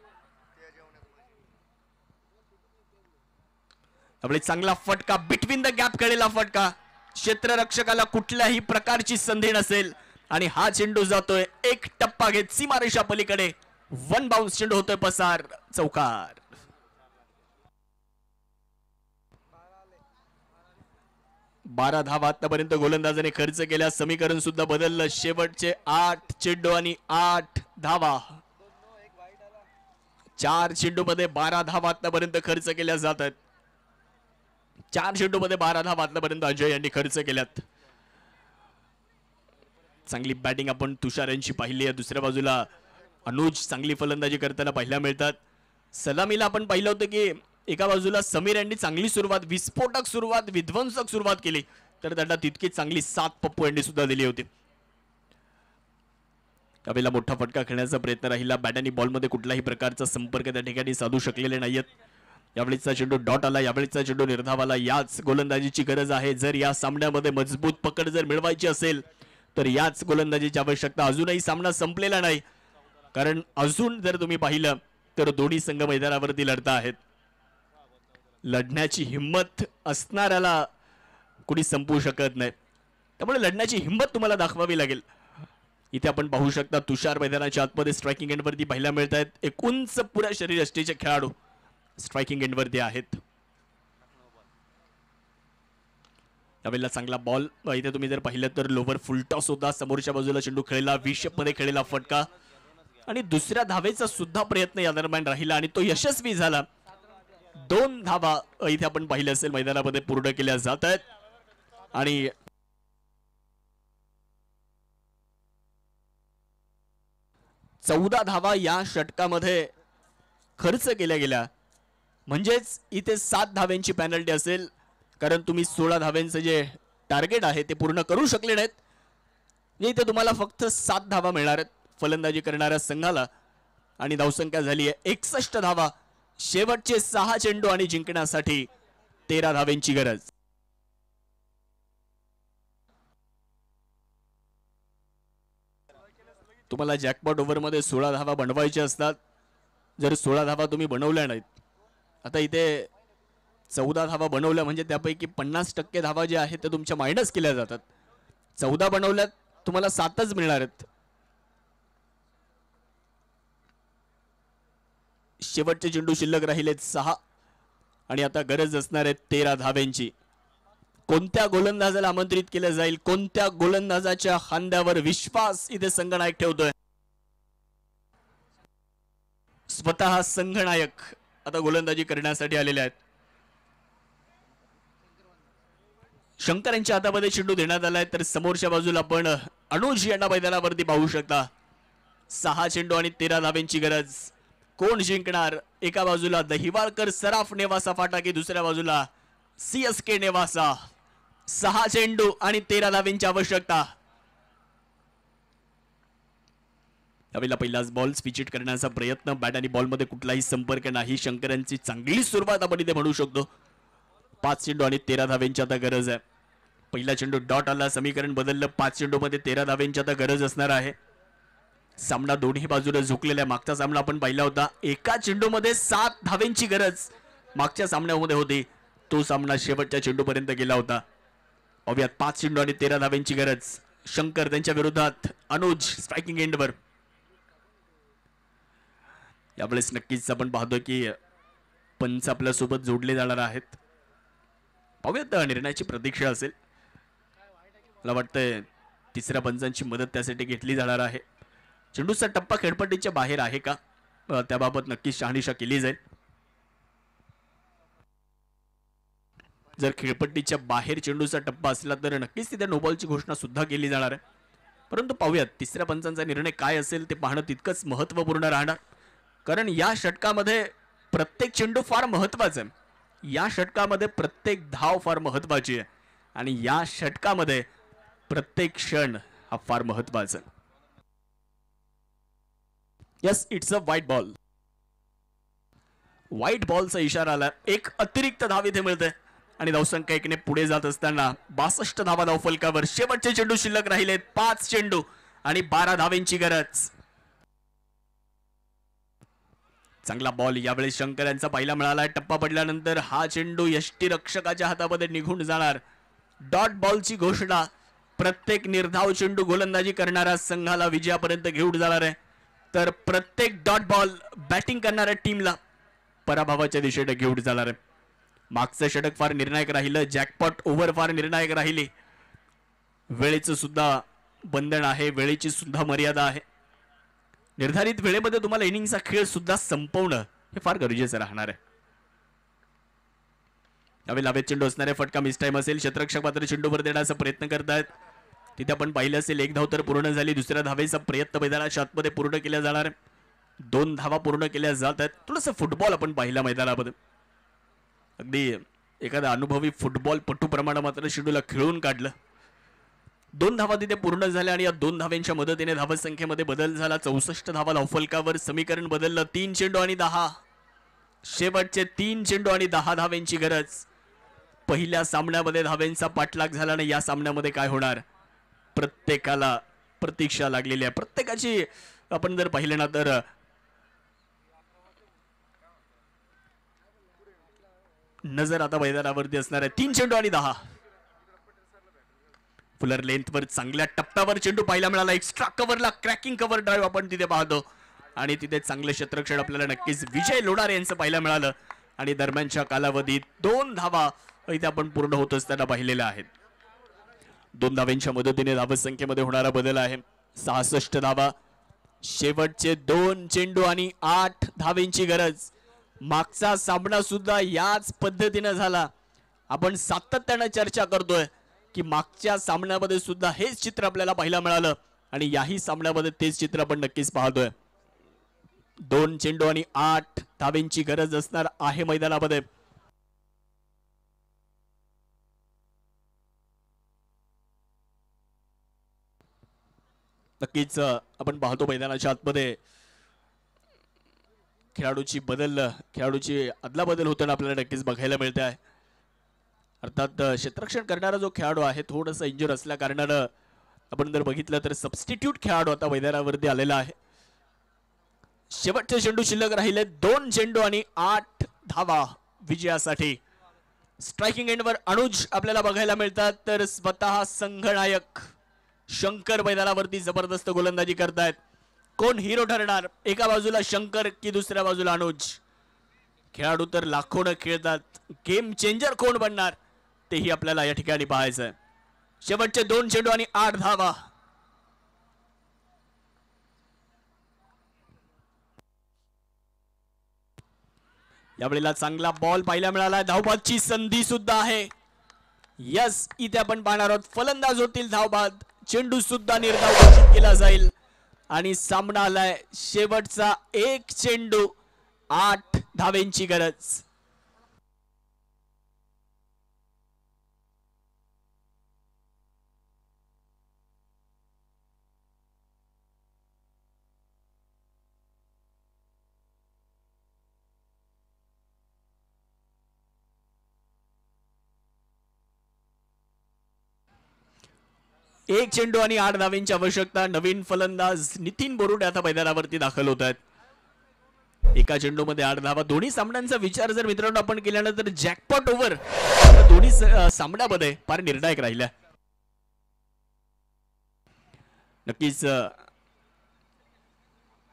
त्यामुळे चांगला फटका बिटवीन द गॅप केलेला फटका. क्षेत्ररक्षकाला कुठल्याही प्रकारची संधी नसेल आणि हा चेंडू जातोय एक टप्पा घेत सीमारेषा पलीकडे. 1 बाउन्स चेंडू होतोय पसार. चौकार. 12 धावा आतापर्यंत गोलंदाजाने खर्च केल्या. समीकरण सुद्धा बदललं. शेवटचे 8 चेंडू आणि 8 धावा. 4 चेंडू मध्ये 12 धावा आतापर्यंत खर्च केल्या जातात. 4 चेंडू मध्ये 12 धावा आतापर्यंत अजय यांनी खर्च केल्यात. चांगली बॅटिंग आपण तुषार यांची पाहिली आहे. दुसऱ्या बाजूला अनुज चांगली फलंदाजी करताना पाहायला मिळतात. सलामीला आपण पाहिलं होतं की एका बाजूला समीर यांनी चांगली सुरुवात, विस्फोटक सुरुवात, विध्वंसक सुरुवात केली तर त्यांना तितकी चांगली साथ पप्पू यांनी सुद्धा दिली होती. त्यावेळेला मोठा फटका खेळण्याचा प्रयत्न राहिला. बॅट आणि बॉलमध्ये कुठल्याही प्रकारचा संपर्क त्या ठिकाणी साधू शकलेले नाहीयेत. यावेळीचा चेंडू डॉट आला. यावेळीचा चेंडू निर्धाव आला. याच गोलंदाजीची गरज आहे. जर या सामन्यामध्ये मजबूत पकड जर मिळवायची असेल तर याच गोलंदाजीची आवश्यकता. अजूनही सामना संपलेला नाही कारण अजून जर तुम्ही पाहिलं तर दोन्ही संघ मैदानावरती लढत आहेत. लढण्याची हिंमत असणाऱ्याला कुणी संपवू शकत नाही. त्यामुळे लढण्याची हिंमत तुम्हाला दाखवावी लागेल. इथे आपण पाहू शकता तुषार मैदानाच्या आतमध्ये स्ट्रायकिंग एंडवरती पाहायला मिळत आहेत. एक उंच पुऱ्या शरीरयष्टीचे खेळाडू स्ट्रायकिंग एंडवरती आहेत. त्यावेळेला चांगला बॉल इथे तुम्ही जर पाहिलं तर लोवर फुल टॉस होता. समोरच्या बाजूला चेंडू खेळला. 20 मध्ये खेळलेला फटका आणि दुसऱ्या धावेचा सुद्धा प्रयत्न या दरम्यान राहिला आणि तो यशस्वी झाला. 2 धावा इथे आपण पाहिलं असेल मैदानामध्ये पूर्ण केल्या जात आहेत आणि चौदा धावा या षटकामध्ये खर्च केल्या गेल्या. म्हणजेच इथे 7 धाव्यांची पॅनल्टी असेल कारण तुम्ही 16 धाव्यांचं जे टार्गेट आहे ते पूर्ण करू शकले नाहीत. इथे तुम्हाला फक्त 7 धावा मिळणार आहेत फलंदाजी करणाऱ्या संघाला आणि धावसंख्या झाली आहे 61 धावा. शेवटचे 6 चेंडू आणि जिंकण्यासाठी 13 धाव्यांची गरज. तुम्हाला जॅकपॉट ओव्हर मध्ये 16 धावा बनवायच्या असतात. जर 16 धावा तुम्ही बनवल्या नाहीत, आता इथे 14 धावा बनवल्या म्हणजे त्यापैकी 50% धावा जे आहेत ते तुमच्या मायनस केल्या जातात. 14 बनवल्यात तुम्हाला 7च मिळणार आहेत. शेवटचे चेंडू शिल्लक राहिलेत 6 आणि आता गरज असणार आहे 13 धाव्यांची. कोणत्या गोलंदाजाला आमंत्रित केलं जाईल, कोणत्या गोलंदाजाच्या खांद्यावर विश्वास इथे संघनायक ठेवतोय. स्वतः संघनायक आता गोलंदाजी करण्यासाठी आलेले आहेत. शंकर यांच्या हातामध्ये चेंडू देण्यात आलाय तर समोरच्या बाजूला आपण अनुज यांना मैदानावरती पाहू शकता. 6 चेंडू आणि 13 धाव्यांची गरज. कोण जिंकणार? एका बाजूला दहिवाळकर सराफ नेवासा फाटा की दुसऱ्या बाजूला CSK नेवासा. 6 चेंडू आणि 13 धाव्यांची आवश्यकता. त्यावेळेला पहिलाच बॉल स्विचिट करण्याचा प्रयत्न. बॅट आणि बॉल मध्ये कुठलाही संपर्क नाही. शंकरांची चांगली सुरुवात आपण इथे म्हणू शकतो. 5 चेंडू आणि 13 धाव्यांची आता गरज आहे. पहिला चेंडू डॉट आला. समीकरण बदललं. 5 चेंडू मध्ये 13 धाव्यांची आता गरज असणार आहे. सामना दोन्ही बाजूला झुकलेला आहे. मागचा सामना आपण पाहिला होता. एका चेंडू मध्ये 7 धाव्यांची गरज मागच्या सामन्यामध्ये होती. तो सामना शेवटच्या चेंडूपर्यंत गेला होता. पाहूयात 5 चेंडू आणि 13 धाव्यांची गरज. शंकर त्यांच्या विरोधात अनुज स्ट्रायकिंग एंडवर. यावेळेस नक्कीच आपण पाहतो की पंच आपल्या सोबत जोडले जाणार आहेत. पाहूयात निर्णयाची प्रतीक्षा असेल. मला वाटतंय तिसऱ्या पंचांची मदत त्यासाठी घेतली जाणार आहे. चेंडूचा टप्पा खेळपट्टीच्या बाहेर आहे का त्याबाबत नक्कीच शहानिशा केली जाईल. जर खेळपट्टीच्या बाहेर चेंडूचा टप्पा असला तर नक्कीच तिथे नोबॉलची घोषणा सुद्धा केली जाणार आहे. परंतु पाहूयात तिसऱ्या पंचांचा निर्णय काय असेल ते पाहणं तितकंच महत्त्वपूर्ण राहणार. कारण या षटकामध्ये प्रत्येक चेंडू फार महत्त्वाचा आहे. या षटकामध्ये प्रत्येक धाव फार महत्त्वाची आहे आणि या षटकामध्ये प्रत्येक क्षण हा फार महत्त्वाचा आहे. Yes, it's a white ball. White बॉलचा इशारा आला. एक अतिरिक्त धाव इथे मिळते आणि धावसंख्या 1 ने पुढे जात असताना 62 धावा धावफलकावर. शेवटचे चेंडू शिल्लक राहिलेत. 5 चेंडू आणि 12 धावेंची गरज. चांगला बॉल यावेळी शंकर यांचा पहिला मिळाला. टप्पा पडल्यानंतर हा चेंडू यष्टीरक्षकाच्या हातामध्ये निघून जाणार. डॉट बॉलची घोषणा. प्रत्येक निर्धाव चेंडू गोलंदाजी करणाऱ्या संघाला विजयापर्यंत घेऊन जाणार आहे, तर प्रत्येक डॉट बॉल बॅटिंग करणाऱ्या टीमला पराभवाच्या दिशेने घेऊन जाणार आहे. मागचं षटक फार निर्णायक राहिलं. जॅकपॉट ओव्हर फार निर्णायक राहिली. वेळेचं सुद्धा बंधन आहे, वेळेची सुद्धा मर्यादा आहे. निर्धारित वेळेमध्ये तुम्हाला इनिंगचा खेळ सुद्धा संपवणं हे फार गरजेचं राहणार आहे. यावेळी लावेत चेंडू असणारे फटका मिस टाइम असेल. क्षेत्ररक्षक मात्र चेंडूवर देण्याचा प्रयत्न करतायत. तिथे आपण पाहिलं असेल 1 धाव तर पूर्ण झाली. दुसऱ्या धावेचा प्रयत्न मैदानाच्या आतमध्ये पूर्ण केला जाणार आहे. 2 धावा पूर्ण केल्या जात आहेत. थोडंसं फुटबॉल आपण पाहिला मैदानामध्ये. अगदी एखादा अनुभवी फुटबॉल पटूप्रमाणे मात्र चेंडूला खेळून काढलं. 2 धावा तिथे पूर्ण झाल्या आणि या 2 धाव्यांच्या मदतीने धावसंख्येमध्ये बदल झाला. 64 धावा धावफलकावर. समीकरण बदललं. 3 चेंडू आणि 10. शेवटचे 3 चेंडू आणि 10 धाव्यांची गरज. पहिल्या सामन्यामध्ये धाव्यांचा पाठलाग झाला आणि या सामन्यामध्ये काय होणार प्रत्येकाला प्रतीक्षा लागलेली आहे. प्रत्येकाची आपण जर पाहिलं ना तर नजर आता मैदानावरती असणार आहे. 3 चेंडू आणि 10. फुलर लेंथवर चांगल्या टप्प्यावर चेंडू पाहायला मिळाला. एक्स्ट्रा कव्हरला क्रॅकिंग कव्हर ड्राईव्ह आपण तिथे पाहतो आणि तिथे चांगले क्षेत्ररक्षण आपल्याला नक्कीच विजय लोणारे यांचं पाहायला मिळालं आणि दरम्यानच्या कालावधीत 2 धावा इथे आपण पूर्ण होत असताना पाहिलेल्या आहेत. 2 धाव्यांच्या मदतीने धावसंख्येमध्ये होणारा बदल आहे. 66 धावा. शेवटचे 2 चेंडू आणि 8 धावेंची गरज. मागचा सामना सुद्धा याच पद्धतीने झाला. आपण सातत्याने चर्चा करतोय की मागच्या सामन्यामध्ये सुद्धा हेच चित्र आपल्याला पाहायला मिळालं आणि याही सामन्यामध्ये तेच चित्र आपण नक्कीच पाहतोय. 2 चेंडू आणि 8 धावेंची गरज असणार आहे मैदानामध्ये. नक्कीच आपण पाहतो मैदानाच्या आतमध्ये खेळाडूची अदलाबदल होताना आपल्याला नक्कीच बघायला मिळते आहे. अर्थात क्षेत्ररक्षण करणारा जो खेळाडू आहे थोडासा इंजुर असल्या कारणानं आपण जर बघितलं तर सबस्टिट्यूट खेळाडू आता मैदानावरती आलेला आहे. शेवटचे चेंडू शिल्लक राहिले. 2 चेंडू आणि 8 धावा विजयासाठी. स्ट्रायकिंग एंडवर अनुज आपल्याला बघायला मिळतात, तर स्वतः संघनायक शंकर मैदानावरती जबरदस्त गोलंदाजी करतायत. कोण हिरो ठरणार, एका बाजूला शंकर की दुसऱ्या बाजूला अनुज? खेळाडू तर लाखोनं खेळतात, गेम चेंजर कोण बनणार तेही आपल्याला या ठिकाणी पाहायचं आहे. शेवटचे 2 चेंडू आणि 8 धावा. यावेळेला चांगला बॉल पाहायला मिळाला. धावबादची संधी सुद्धा आहे. यस, इथे आपण पाहणार आहोत फलंदाज होतील धावबाद. चेंडू सुद्धा निर्धाव घोषित केला जाईल आणि सामना आलाय शेवटचा 1 चेंडू 8 धावेंची गरज. एक चेंडू आणि 8 धावेंची आवश्यकता. नवीन फलंदाज नितीन बोरुडे आता मैदानावरती दाखल होत आहेत. एका चेंडूमध्ये 8 धावा. दोन्ही सामन्यांचा विचार जर मित्रांनो आपण केल्यानंतर जॅकपॉट ओव्हर दोन्ही सामन्यामध्ये फार निर्णायक राहिल्या. नक्कीच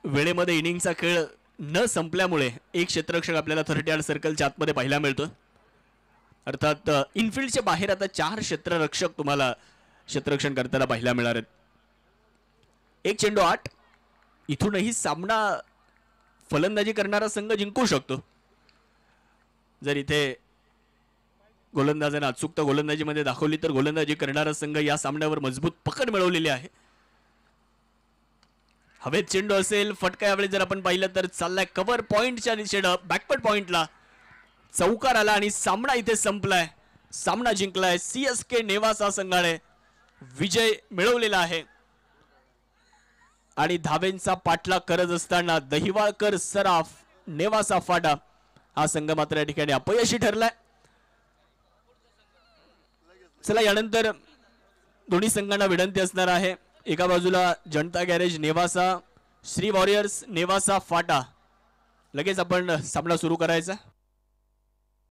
वेळेमध्ये इनिंगचा खेळ न संपल्यामुळे एक क्षेत्ररक्षक आपल्याला 30 यार्ड सर्कलच्या आतमध्ये पाहायला मिळतो. अर्थात इनफिल्डच्या बाहेर आता 4 क्षेत्ररक्षक तुम्हाला क्षेत्ररक्षण करताना पाहायला मिळणार आहेत. एक चेंडू 8. इथूनही सामना फलंदाजी करणारा संघ जिंकू शकतो जर इथे गोलंदाजांना अचूकता गोलंदाजीमध्ये दाखवली तर. गोलंदाजी करणारा संघ या सामन्यावर मजबूत पकड मिळवलेली आहे. हवेत चेंडू असेल, फटका यावेळी जर आपण पाहिलं तर चाललाय कव्हर पॉइंटच्या दिशेनं, बॅकवर्ड पॉइंटला चौकार आला आणि सामना इथे संपलाय. सामना जिंकलाय CSK नेवासा संघाने, विजय मिळवलेला आहे. आणि धावेंचा पाठलाग करत असताना दहिवाळकर सराफ नेवासा फाटा हा संघ मात्र या ठिकाणी अपयशी ठरलाय. चला यानंतर दोन्ही संघांना विनंती असणार आहे, एका बाजूला जनता गॅरेज नेवासा, श्री वॉरियर्स नेवासा फाटा, लगेच आपण सामना सुरू करायचा.